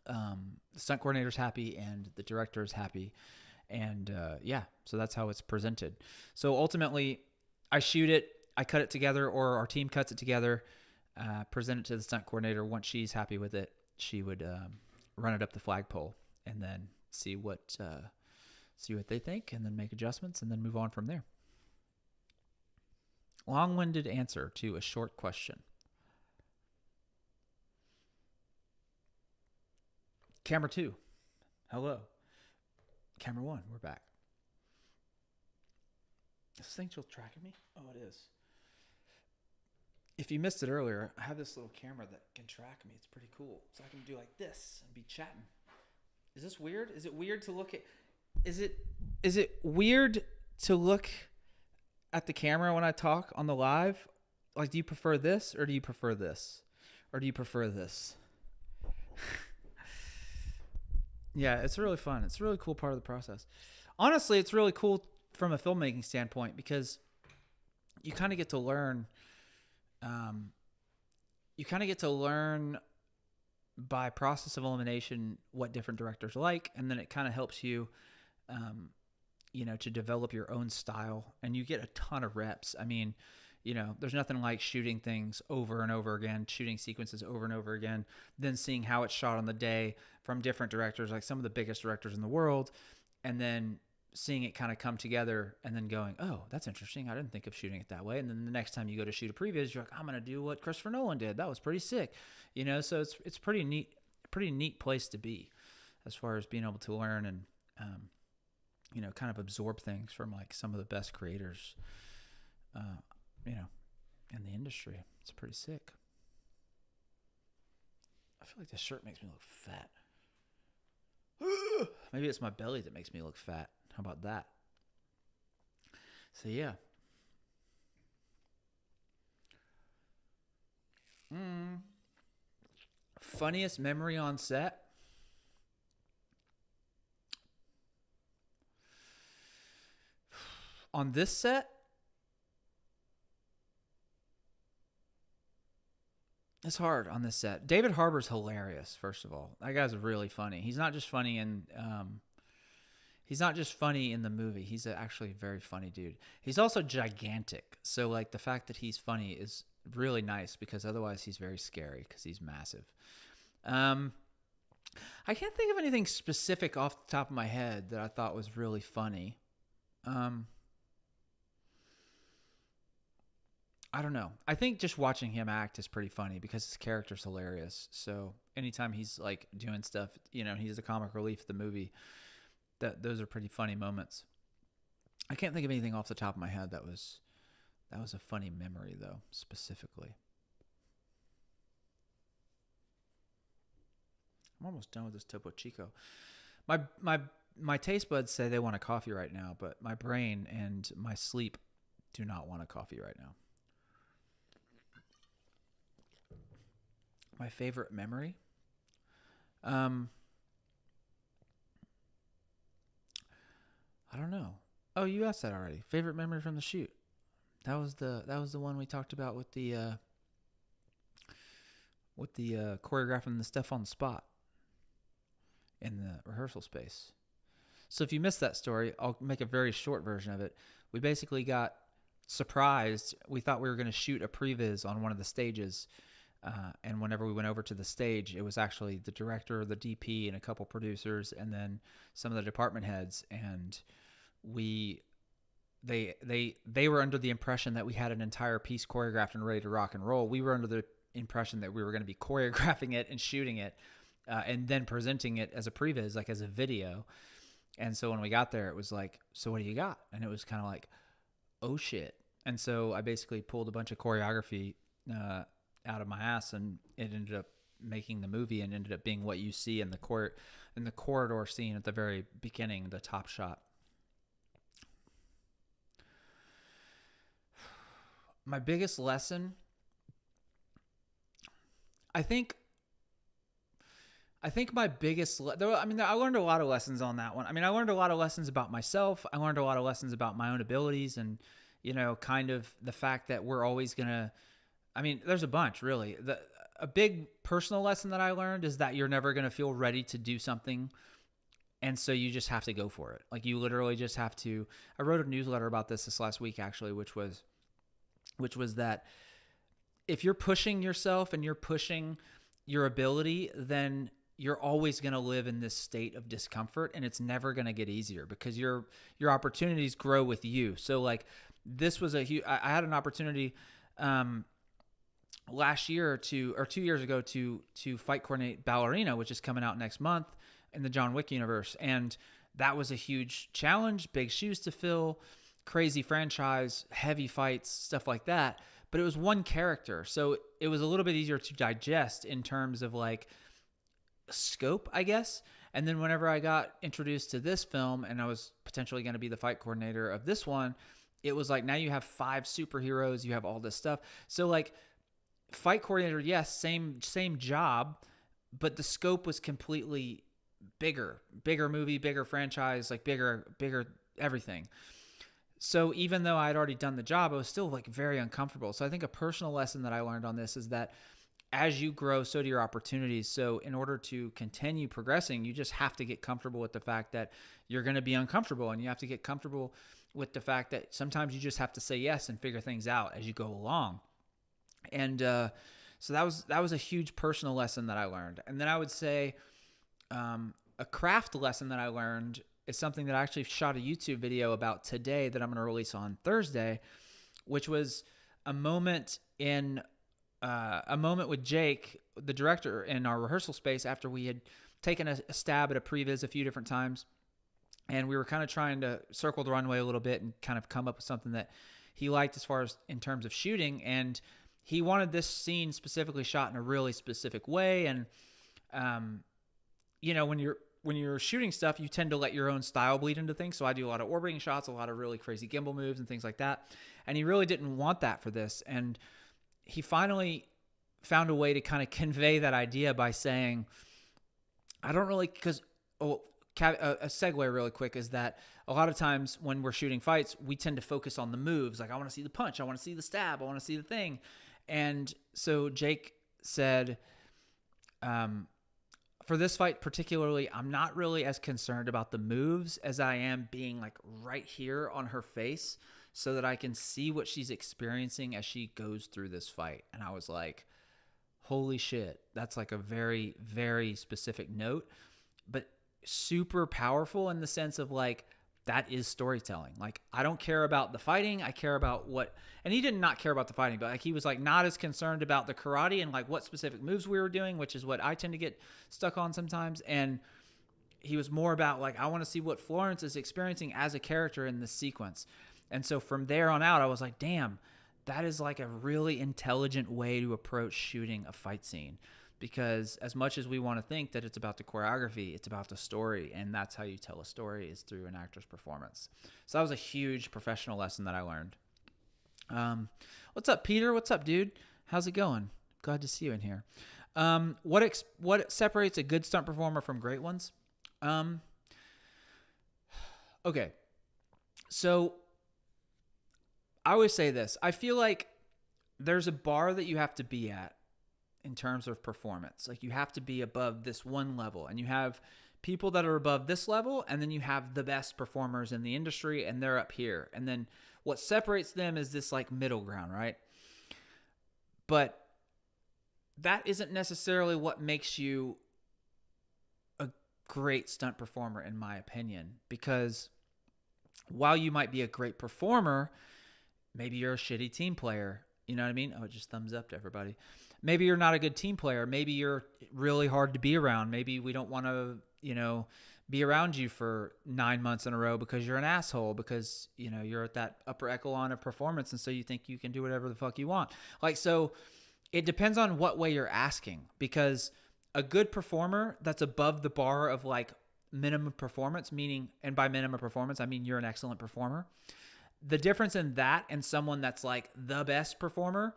the stunt coordinator's happy and the director is happy. And so that's how it's presented. So ultimately, I shoot it, I cut it together, or our team cuts it together, present it to the stunt coordinator. Once she's happy with it, she would run it up the flagpole and then see what they think, and then make adjustments, and then move on from there. Long-winded answer to a short question. Camera 2. Hello. Camera 1, we're back. Is this thing still tracking me? Oh, it is. If you missed it earlier, I have this little camera that can track me. It's pretty cool. So I can do like this and be chatting. Is this weird? Is it weird to look at? Is it weird to look at the camera when I talk on the live? Like, do you prefer this, or do you prefer this, or do you prefer this? Yeah, it's really fun. It's a really cool part of the process. Honestly, it's really cool from a filmmaking standpoint, because you kind of get to learn. You kind of get to learn by process of elimination what different directors like, and then it kind of helps you, to develop your own style, and you get a ton of reps. I mean, there's nothing like shooting things over and over again, shooting sequences over and over again, then seeing how it's shot on the day from different directors, like some of the biggest directors in the world, and then seeing it kind of come together and then going, oh, that's interesting. I didn't think of shooting it that way. And then the next time you go to shoot a previs, you're like, I'm going to do what Christopher Nolan did. That was pretty sick. So it's pretty neat place to be as far as being able to learn and, kind of absorb things from like some of the best creators, in the industry. It's pretty sick. I feel like this shirt makes me look fat. Maybe it's my belly that makes me look fat. How about that? So yeah. Funniest memory on set? On this set? It's hard on this set. David Harbour's hilarious, first of all. That guy's really funny. He's not just funny in the movie. He's actually a very funny dude. He's also gigantic. So like the fact that he's funny is really nice because otherwise he's very scary because he's massive. I can't think of anything specific off the top of my head that I thought was really funny. I don't know. I think just watching him act is pretty funny because his character's hilarious. So anytime he's like doing stuff, he's the comic relief of the movie. Those are pretty funny moments. I can't think of anything off the top of my head that was a funny memory though, specifically. I'm almost done with this Topo Chico. My taste buds say they want a coffee right now, but my brain and my sleep do not want a coffee right now. My favorite memory? I don't know. Oh, you asked that already. Favorite memory from the shoot? That was the one we talked about with the choreographing the stuff on the spot in the rehearsal space. So if you missed that story, I'll make a very short version of it. We basically got surprised. We thought we were going to shoot a previs on one of the stages. And whenever we went over to the stage, it was actually the director, the DP, and a couple producers, and then some of the department heads. And they were under the impression that we had an entire piece choreographed and ready to rock and roll. We were under the impression that we were going to be choreographing it and shooting it, and then presenting it as a previs, like as a video. And so when we got there, it was like, so what do you got? And it was kind of like, oh shit. And so I basically pulled a bunch of choreography out of my ass, and it ended up making the movie and ended up being what you see in the corridor scene at the very beginning, the top shot. My biggest lesson, I think my biggest, I learned a lot of lessons on that one. I learned a lot of lessons about myself. I learned a lot of lessons about my own abilities and, kind of the fact that we're always going to, there's a bunch really. A big personal lesson that I learned is that you're never going to feel ready to do something. And so you just have to go for it. Like you literally just have to, I wrote a newsletter about this last week actually, which was that if you're pushing yourself and you're pushing your ability, then you're always going to live in this state of discomfort, and it's never going to get easier because your opportunities grow with you. So like this was I had an opportunity last year or 2 years ago to fight coordinate Ballerina, which is coming out next month in the John Wick universe. And that was a huge challenge, big shoes to fill, crazy franchise, heavy fights, stuff like that. But it was one character. So it was a little bit easier to digest in terms of like scope, I guess. And then whenever I got introduced to this film and I was potentially going to be the fight coordinator of this one, it was like, now you have 5 superheroes, you have all this stuff. So like fight coordinator, yes, same job, but the scope was completely bigger movie, bigger franchise, like bigger everything. So even though I'd already done the job, I was still like very uncomfortable. So I think a personal lesson that I learned on this is that as you grow, so do your opportunities. So in order to continue progressing, you just have to get comfortable with the fact that you're going to be uncomfortable, and you have to get comfortable with the fact that sometimes you just have to say yes and figure things out as you go along. And so that was a huge personal lesson that I learned. And then I would say a craft lesson that I learned is something that I actually shot a YouTube video about today that I'm going to release on Thursday, which was a moment with Jake, the director, in our rehearsal space after we had taken a stab at a previs a few different times. And we were kind of trying to circle the runway a little bit and kind of come up with something that he liked as far as in terms of shooting. And he wanted this scene specifically shot in a really specific way. And, when you're shooting stuff, you tend to let your own style bleed into things. So I do a lot of orbiting shots, a lot of really crazy gimbal moves and things like that. And he really didn't want that for this. And he finally found a way to kind of convey that idea by saying, I don't really, because a segue really quick is that a lot of times when we're shooting fights, we tend to focus on the moves. Like, I want to see the punch. I want to see the stab. I want to see the thing. And so Jake said, for this fight particularly, I'm not really as concerned about the moves as I am being like right here on her face so that I can see what she's experiencing as she goes through this fight. And I was like, holy shit, that's like a very, very specific note, but super powerful in the sense of like, that is storytelling. Like, I don't care about the fighting. I care about what, and he did not care about the fighting, but like he was like not as concerned about the karate and like what specific moves we were doing, which is what I tend to get stuck on sometimes. And he was more about like, I want to see what Florence is experiencing as a character in this sequence. And so from there on out, I was like, damn, that is like a really intelligent way to approach shooting a fight scene. Because as much as we want to think that it's about the choreography, it's about the story. And that's how you tell a story, is through an actor's performance. So that was a huge professional lesson that I learned. What's up, Peter? What's up, dude? How's it going? Glad to see you in here. What separates a good stunt performer from great ones? Okay. So I always say this. I feel like there's a bar that you have to be at in terms of performance. Like, you have to be above this one level, and you have people that are above this level, and then you have the best performers in the industry, and they're up here. And then what separates them is this like middle ground, right? But that isn't necessarily what makes you a great stunt performer, in my opinion, because while you might be a great performer, maybe you're a shitty team player. You know what I mean? Oh, just thumbs up to everybody. Maybe you're not a good team player. Maybe you're really hard to be around. Maybe we don't want to, be around you for 9 months in a row because you're an asshole, because, you're at that upper echelon of performance. And so you think you can do whatever the fuck you want. Like, so it depends on what way you're asking, because a good performer that's above the bar of like minimum performance, meaning, and by minimum performance, I mean, you're an excellent performer. The difference in that and someone that's like the best performer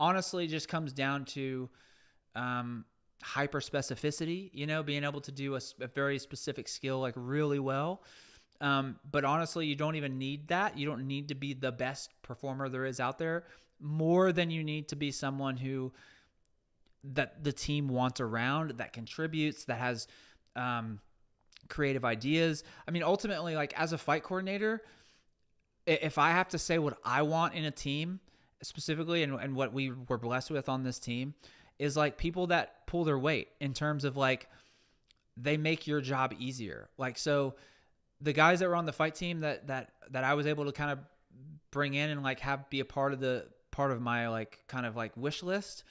honestly just comes down to hyper specificity, being able to do a very specific skill like really well. But honestly, you don't even need that. You don't need to be the best performer there is out there, more than you need to be someone that the team wants around, that contributes, that has creative ideas. I mean, ultimately, like as a fight coordinator, if I have to say what I want in a team specifically, and what we were blessed with on this team, is like people that pull their weight in terms of like, they make your job easier. Like, so the guys that were on the fight team that I was able to kind of bring in and like have be a part of my like kind of like wish list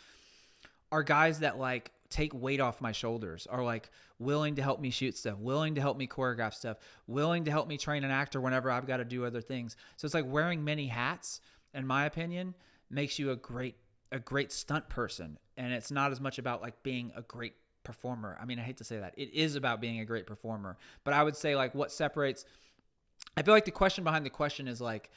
are guys that like take weight off my shoulders, are like willing to help me shoot stuff, willing to help me choreograph stuff, willing to help me train an actor whenever I've got to do other things. So it's like wearing many hats, in my opinion, makes you a great stunt person. And it's not as much about like being a great performer. I mean, I hate to say that. It is about being a great performer. But I would say like what separates, I feel like the question behind the question is like,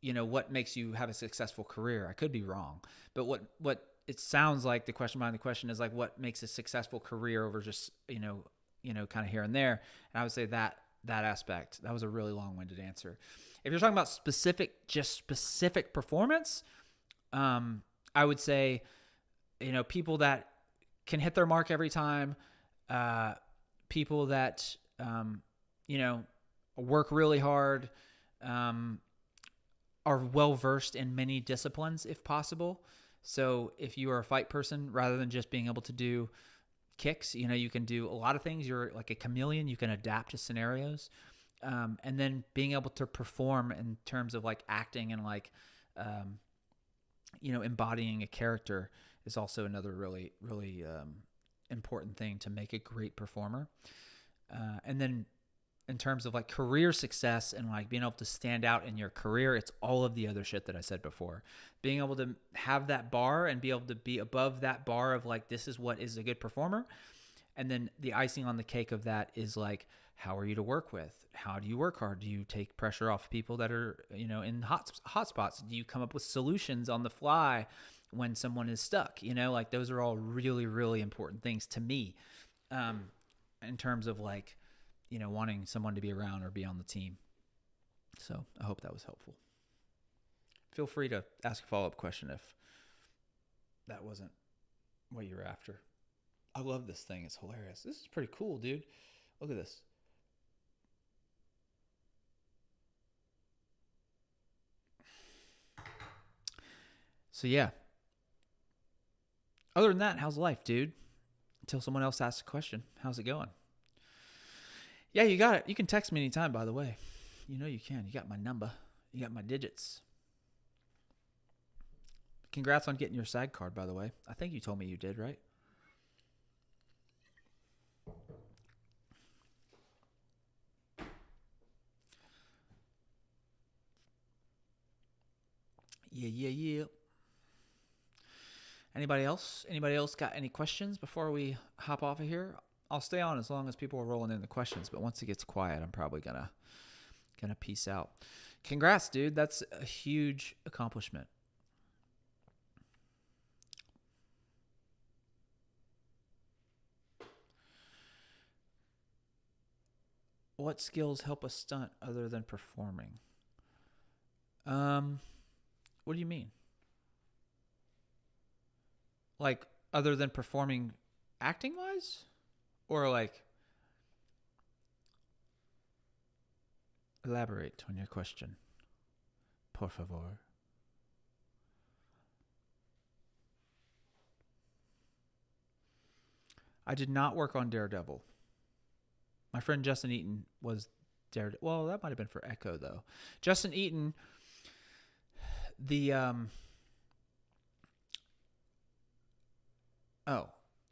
what makes you have a successful career? I could be wrong. But what it sounds like the question behind the question is like, what makes a successful career over just, kind of here and there. And I would say that aspect. That was a really long-winded answer. If you're talking about specific performance, I would say, people that can hit their mark every time, people that, work really hard, are well-versed in many disciplines if possible. So if you are a fight person, rather than just being able to do kicks. You can do a lot of things. You're like a chameleon. You can adapt to scenarios. And then being able to perform in terms of like acting and like, embodying a character is also another really, really important thing to make a great performer. And then in terms of like career success and like being able to stand out in your career, it's all of the other shit that I said before. Being able to have that bar and be able to be above that bar of like, this is what is a good performer. And then the icing on the cake of that is like, how are you to work with? How do you work hard? Do you take pressure off people that are, in hot spots? Do you come up with solutions on the fly when someone is stuck? Like those are all really, really important things to me, in terms of like, wanting someone to be around or be on the team. So I hope that was helpful. Feel free to ask a follow-up question if that wasn't what you were after. I love this thing. It's hilarious. This is pretty cool, dude. Look at this. So yeah. Other than that, how's life, dude? Until someone else asks a question. How's it going? Yeah, you got it. You can text me anytime, by the way. You can. You got my number. You got my digits. Congrats on getting your SAG card, by the way. I think you told me you did, right? Yeah. Anybody else? Anybody else got any questions before we hop off of here? I'll stay on as long as people are rolling in the questions, but once it gets quiet, I'm probably gonna peace out. Congrats, dude. That's a huge accomplishment. What skills help a stunt other than performing? What do you mean? Like other than performing acting wise? Or like elaborate on your question. Por favor. I did not work on Daredevil. My friend Justin Eaton was Daredevil. Well, that might have been for Echo though. Justin Eaton,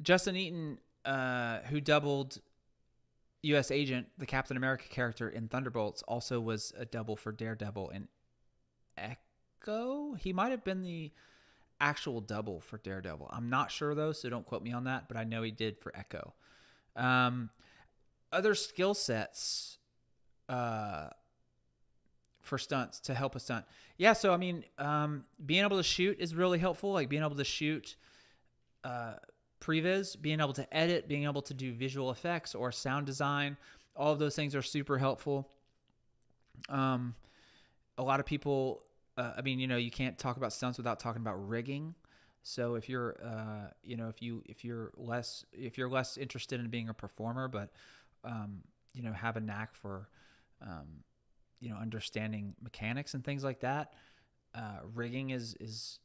Justin Eaton, who doubled U.S. Agent, the Captain America character in Thunderbolts, also was a double for Daredevil in Echo. He might have been the actual double for Daredevil. I'm not sure though, so don't quote me on that, but I know he did for Echo. Other skill sets for stunts to help a stunt. Yeah, so I mean, being able to shoot is really helpful. Like being able to shoot previs, being able to edit, being able to do visual effects or sound design. All of those things are super helpful. A lot of people, you can't talk about stunts without talking about rigging. So if you're, if you're less interested in being a performer, but have a knack for, understanding mechanics and things like that, rigging is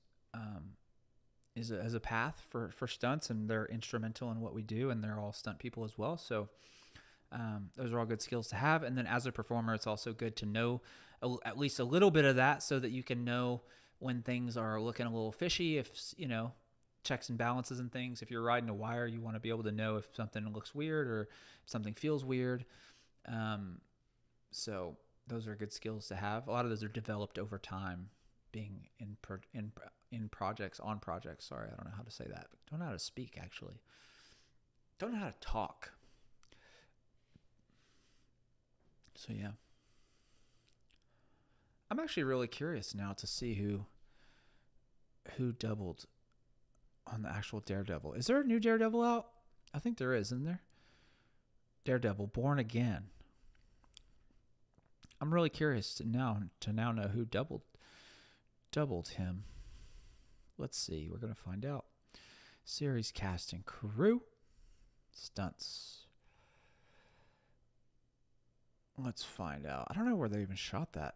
a path for stunts, and they're instrumental in what we do, and they're all stunt people as well. So those are all good skills to have. And then as a performer, it's also good to know at least a little bit of that so that you can know when things are looking a little fishy, if, checks and balances and things. If you're riding a wire, you want to be able to know if something looks weird or if something feels weird. So those are good skills to have. A lot of those are developed over time, being in projects, on projects. Sorry, I don't know how to say that. Don't know how to speak, actually. Don't know how to talk. So yeah. I'm actually really curious now to see who doubled on the actual Daredevil. Is there a new Daredevil out? I think there is, isn't there? Daredevil, Born Again. I'm really curious to now know who doubled him. Let's see. We're going to find out. Series cast and crew. Stunts. Let's find out. I don't know where they even shot that.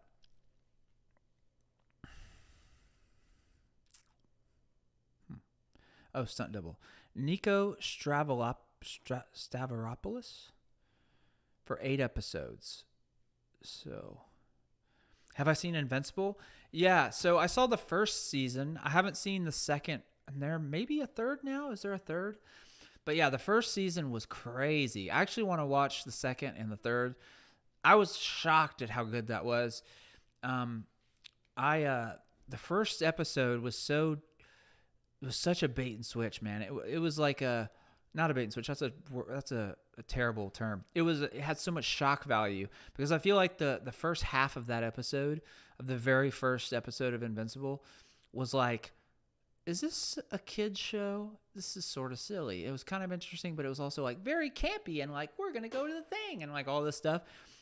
Oh, stunt double. Nico Stavropoulos for 8 episodes. So, have I seen Invincible? Yeah, so I saw the first season. I haven't seen the second, and there may be a third now. Is there a third? But yeah, the first season was crazy. I actually want to watch the second and the third. I was shocked at how good that was. Um, the first episode was such a bait and switch, man. It was like a not a bait and switch. That's a terrible term. It had so much shock value because I feel like the first half of that episode, of the very first episode of Invincible, was like, is this a kid's show? This is sort of silly. It was kind of interesting, but it was also like very campy and like, we're going to go to the thing and like all this stuff.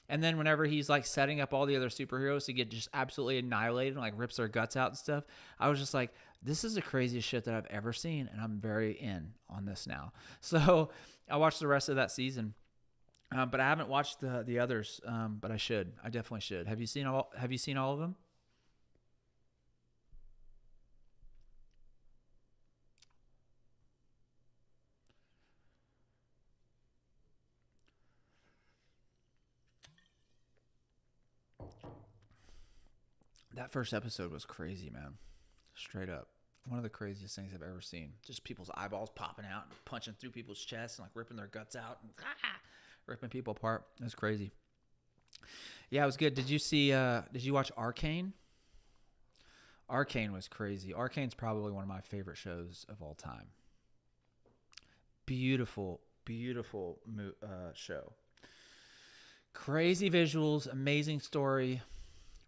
And then whenever he's like setting up all the other superheroes to get just absolutely annihilated and like rips their guts out and stuff, I was just like, this is the craziest shit that I've ever seen. And I'm very in on this now. So I watched the rest of that season. But I haven't watched the others. But I should. I definitely should. Have you seen all of them? That first episode was crazy, man. Straight up. One of the craziest things I've ever seen. Just people's eyeballs popping out and punching through people's chests and like ripping their guts out and ripping people apart. It was crazy. Yeah, it was good. Did you watch Arcane? Arcane was crazy. Arcane's probably one of my favorite shows of all time. Beautiful, beautiful show. Crazy visuals, amazing story.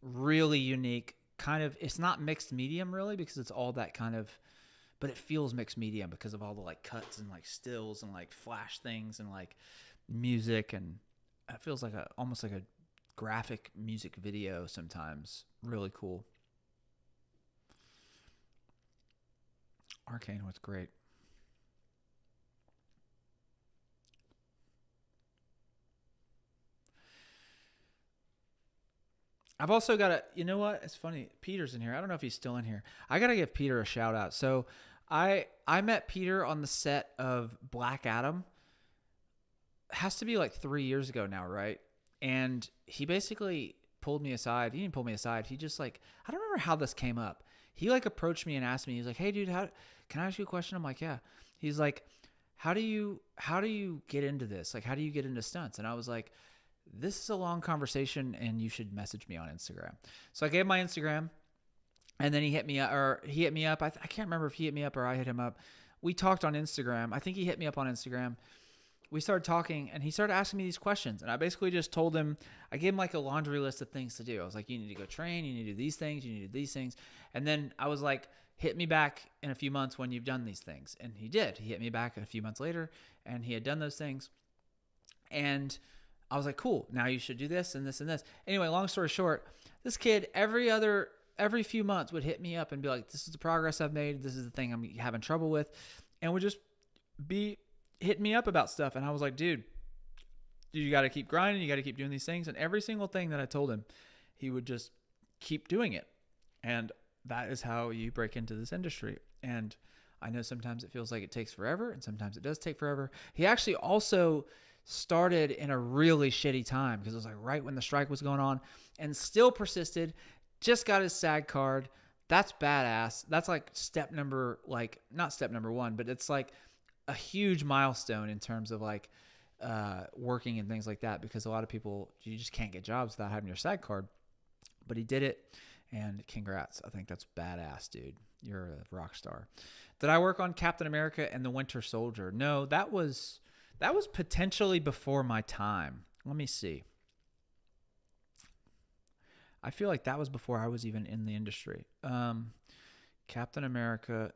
Really unique, kind of. It's not mixed medium really because it's all that kind of, but it feels mixed medium because of all the like cuts and like stills and like flash things and like music, and it feels like almost like a graphic music video sometimes. Really cool. Arcane was great. I've also got to, you know what? It's funny. Peter's in here. I don't know if he's still in here. I got to give Peter a shout out. So I met Peter on the set of Black Adam. It has to be like 3 years ago now, right? And he basically pulled me aside. He didn't pull me aside. He just like, I don't remember how this came up. He like approached me and asked me, he's like, hey dude, can I ask you a question? I'm like, yeah. He's like, how do you get into this? Like, how do you get into stunts? And I was like, this is a long conversation and you should message me on Instagram. So I gave him my Instagram and then he hit me up. I can't remember if he hit me up or I hit him up. We talked on Instagram. I think he hit me up on Instagram. We started talking and he started asking me these questions. And I basically just told him, I gave him like a laundry list of things to do. I was like, you need to go train. You need to do these things. You need to do these things. And then I was like, hit me back in a few months when you've done these things. And he did. He hit me back a few months later and he had done those things. And I was like, cool, now you should do this and this and this. Anyway, long story short, this kid every few months would hit me up and be like, this is the progress I've made. This is the thing I'm having trouble with. And would just be hitting me up about stuff. And I was like, dude, you got to keep grinding. You got to keep doing these things. And every single thing that I told him, he would just keep doing it. And that is how you break into this industry. And I know sometimes it feels like it takes forever and sometimes it does take forever. He actually also started in a really shitty time because it was like right when the strike was going on and still persisted, just got his SAG card. That's badass. That's like not step number one, but it's like a huge milestone in terms of like working and things like that, because a lot of people, you just can't get jobs without having your SAG card. But he did it, and congrats. I think that's badass, dude. You're a rock star. Did I work on Captain America and the Winter Soldier? No, that was potentially before my time. Let me see. I feel like that was before I was even in the industry. Captain America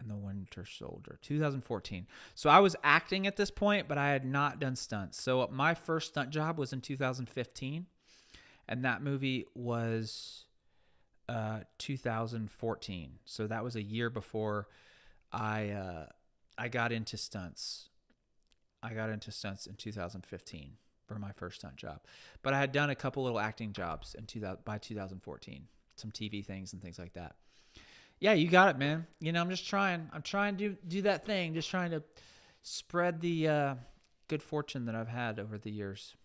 and the Winter Soldier, 2014. So I was acting at this point, but I had not done stunts. So my first stunt job was in 2015, and that movie was 2014. So that was a year before I got into stunts. I got into stunts in 2015 for my first stunt job, but I had done a couple little acting jobs by 2014, some TV things and things like that. Yeah, you got it, man. You know, I'm trying to do that thing, just trying to spread the good fortune that I've had over the years.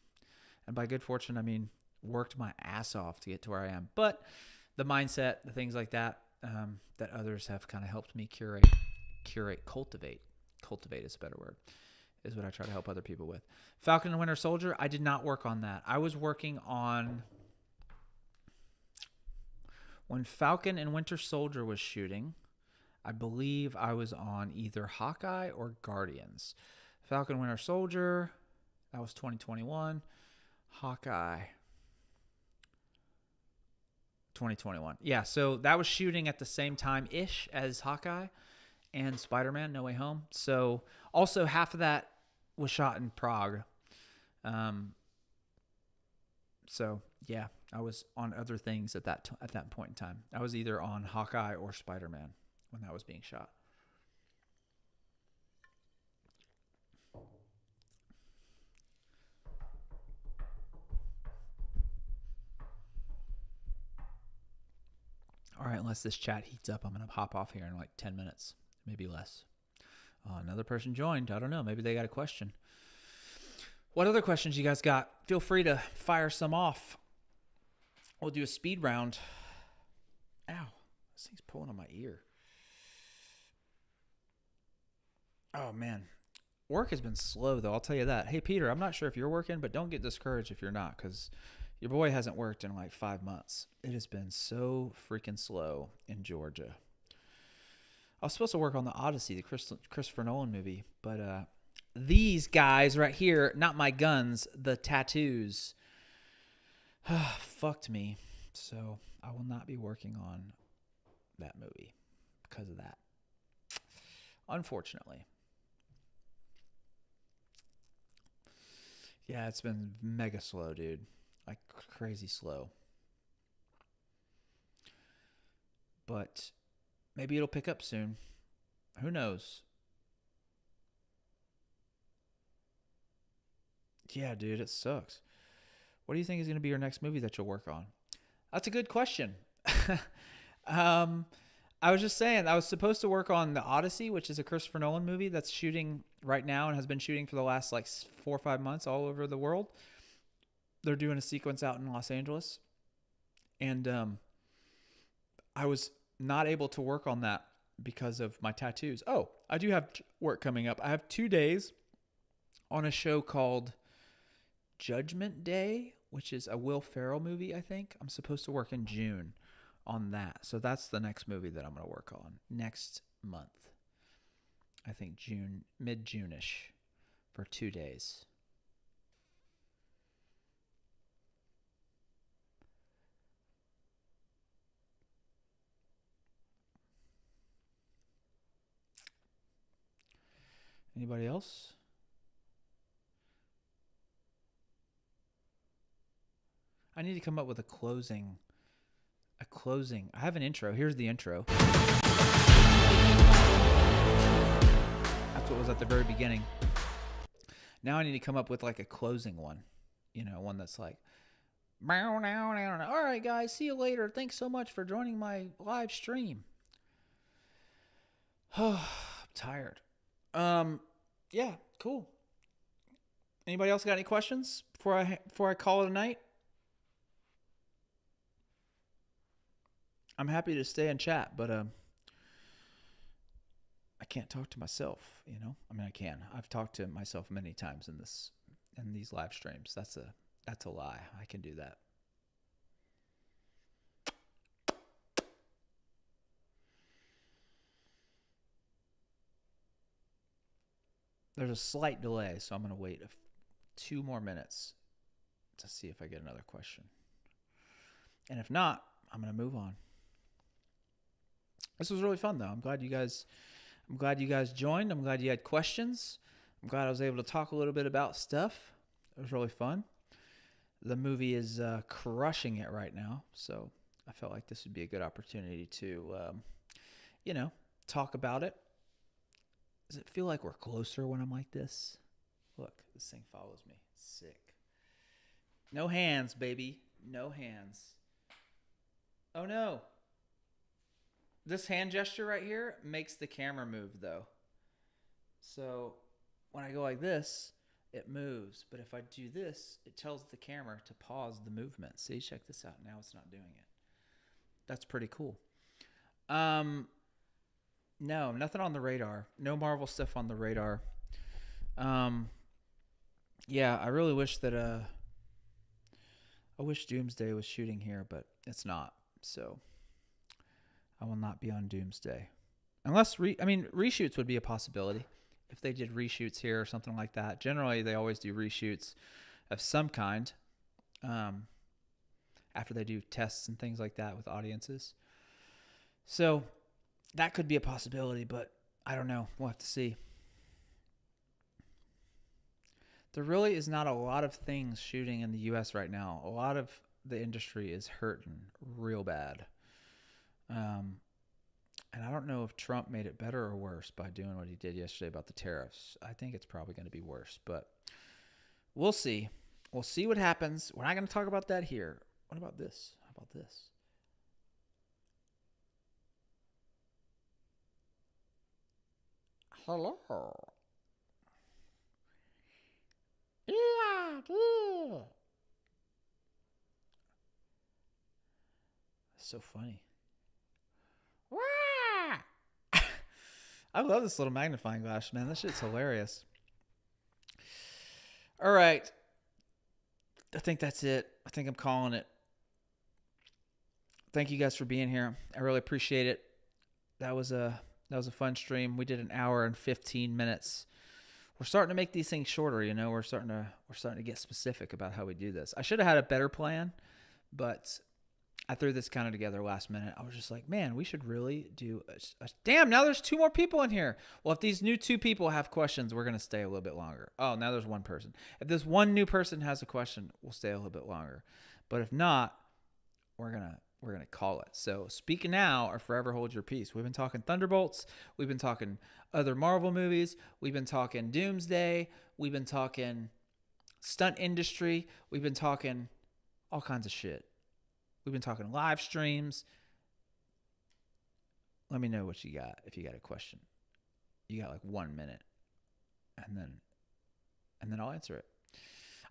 And by good fortune, I mean worked my ass off to get to where I am. But the mindset, the things like that, that others have kind of helped me cultivate. Cultivate is a better word, is what I try to help other people with. Falcon and Winter Soldier, I did not work on that. I was working on, when Falcon and Winter Soldier was shooting, I believe I was on either Hawkeye or Guardians. Falcon Winter Soldier, that was 2021. Hawkeye, 2021. Yeah, so that was shooting at the same time-ish as Hawkeye and Spider-Man No Way Home. So also half of that was shot in Prague. So yeah, I was on other things at that point in time. I was either on Hawkeye or Spider-Man when that was being shot. All right, unless this chat heats up, I'm going to hop off here in like 10 minutes, maybe less. Another person joined. I don't know. Maybe they got a question. What other questions you guys got? Feel free to fire some off. We'll do a speed round. Ow, this thing's pulling on my ear. Oh, man. Work has been slow, though. I'll tell you that. Hey, Peter, I'm not sure if you're working, but don't get discouraged if you're not, because your boy hasn't worked in like 5 months. It has been so freaking slow in Georgia. I was supposed to work on the Odyssey, the Christopher Nolan movie, but these guys right here, not my guns, the tattoos, fucked me. So I will not be working on that movie because of that. Unfortunately. Yeah, it's been mega slow, dude. Like crazy slow. But maybe it'll pick up soon. Who knows? Yeah, dude, it sucks. What do you think is going to be your next movie that you'll work on? That's a good question. I was just saying, I was supposed to work on The Odyssey, which is a Christopher Nolan movie that's shooting right now and has been shooting for the last like 4 or 5 months all over the world. They're doing a sequence out in Los Angeles. And I was not able to work on that because of my tattoos. Oh, I do have work coming up. I have 2 days on a show called Judgment Day, which is a Will Ferrell movie, I think. I'm supposed to work in June on that. So that's the next movie that I'm going to work on next month. I think June, mid-June-ish for 2 days. Anybody else? I need to come up with a closing. I have an intro. Here's the intro. That's what was at the very beginning. Now I need to come up with like a closing one. You know, one that's like, all right, guys, see you later. Thanks so much for joining my live stream. Oh, I'm tired. Yeah, cool. Anybody else got any questions before I call it a night? I'm happy to stay and chat, but I can't talk to myself, you know? I mean, I can. I've talked to myself many times in these live streams. That's a lie. I can do that. There's a slight delay, so I'm going to wait 2 more minutes to see if I get another question. And if not, I'm going to move on. This was really fun, though. I'm glad you guys joined. I'm glad you had questions. I'm glad I was able to talk a little bit about stuff. It was really fun. The movie is crushing it right now, so I felt like this would be a good opportunity to, talk about it. Does it feel like we're closer when I'm like this? Look, this thing follows me. Sick. No hands, baby. No hands. Oh, no. This hand gesture right here makes the camera move, though. So when I go like this, it moves. But if I do this, it tells the camera to pause the movement. See, check this out. Now it's not doing it. That's pretty cool. No, nothing on the radar. No Marvel stuff on the radar. Yeah, I really wish that I wish Doomsday was shooting here, but it's not. So I will not be on Doomsday. Unless reshoots would be a possibility if they did reshoots here or something like that. Generally, they always do reshoots of some kind after they do tests and things like that with audiences. So that could be a possibility, but I don't know. We'll have to see. There really is not a lot of things shooting in the U.S. right now. A lot of the industry is hurting real bad. And I don't know if Trump made it better or worse by doing what he did yesterday about the tariffs. I think it's probably going to be worse, but we'll see. We'll see what happens. We're not going to talk about that here. What about this? How about this? Hello. Yeah. So funny. I love this little magnifying glass, man. This shit's hilarious. All right. I think that's it. I think I'm calling it. Thank you guys for being here. I really appreciate it. That was a fun stream. We did an hour and 15 minutes. We're starting to make these things shorter, you know. We're starting to get specific about how we do this. I should have had a better plan, but I threw this kind of together last minute. I was just like, man, we should really do damn, now there's 2 more people in here. Well, if these new 2 people have questions, we're going to stay a little bit longer. Oh, now there's 1 person. If this one new person has a question, we'll stay a little bit longer. But if not, we're going to call it. So speak now or forever hold your peace. We've been talking Thunderbolts. We've been talking other Marvel movies. We've been talking Doomsday. We've been talking stunt industry. We've been talking all kinds of shit. We've been talking live streams. Let me know what you got if you got a question. You got like 1 minute, and then I'll answer it.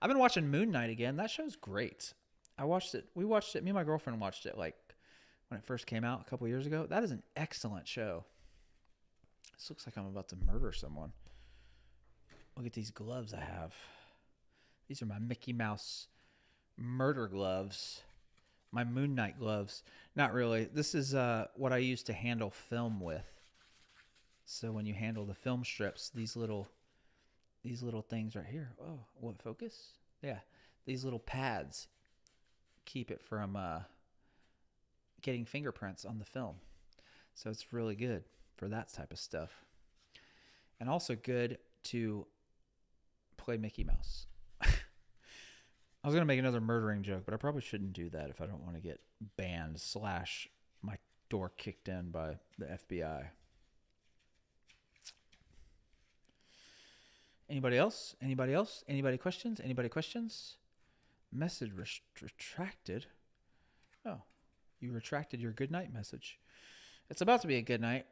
I've been watching Moon Knight again. That show's great. I watched it. We watched it. Me and my girlfriend watched it like when it first came out a couple years ago. That is an excellent show. This looks like I'm about to murder someone. Look at these gloves I have. These are my Mickey Mouse murder gloves. My Moon Knight gloves. Not really. This is what I use to handle film with. So when you handle the film strips, these little things right here. Oh, what focus? Yeah. These little pads keep it from getting fingerprints on the film. So it's really good for that type of stuff. And also good to play Mickey Mouse. I was going to make another murdering joke, but I probably shouldn't do that if I don't want to get banned / my door kicked in by the FBI. Anybody else? Anybody else? Anybody questions? Anybody questions? Message retracted. Oh, you retracted your good night message. It's about to be a good night.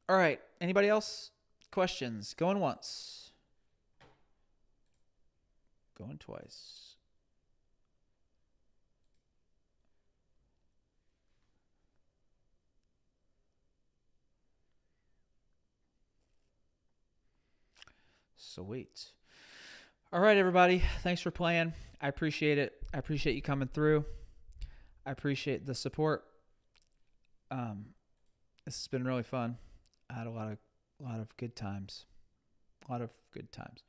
All right. Anybody else? Questions? Going once. Going twice. Sweet. All right, everybody. Thanks for playing. I appreciate it. I appreciate you coming through. I appreciate the support. This has been really fun. I had a lot of good times. A lot of good times.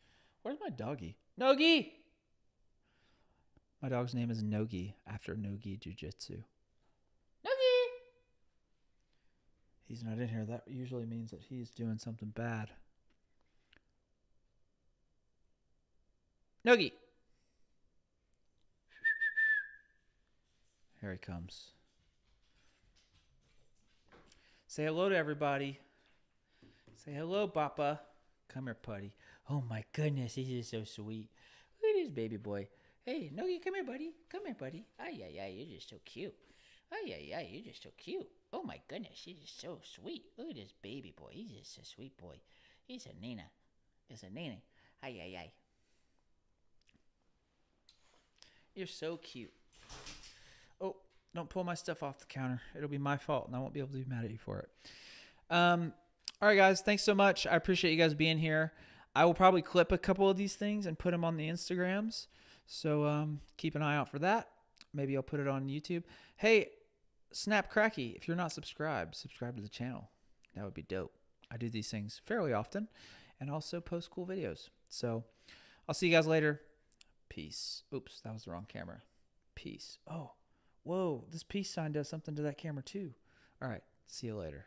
Where's my doggy? Nogi! My dog's name is Nogi after Nogi Jiu-Jitsu. Nogi! He's not in here. That usually means that he's doing something bad. Nogi! Here he comes. Say hello to everybody. Say hello, Papa. Come here, putty. Oh my goodness, this is so sweet. Look at this baby boy. Hey, Nogi, come here, buddy. Come here, buddy. Ay, ay, ay, you're just so cute. Ay, ay, ay, you're just so cute. Oh my goodness, he's just so sweet. Look at this baby boy. He's just a sweet boy. He's a Nina. It's a Nene. Ay, ay, ay. You're so cute. Oh, don't pull my stuff off the counter. It'll be my fault, and I won't be able to be mad at you for it. All right, guys. Thanks so much. I appreciate you guys being here. I will probably clip a couple of these things and put them on the Instagrams. So keep an eye out for that. Maybe I'll put it on YouTube. Hey, Snap Cracky, if you're not subscribed, subscribe to the channel. That would be dope. I do these things fairly often and also post cool videos. So I'll see you guys later. Peace. Oops, that was the wrong camera. Peace. Oh, whoa, this peace sign does something to that camera too. All right, see you later.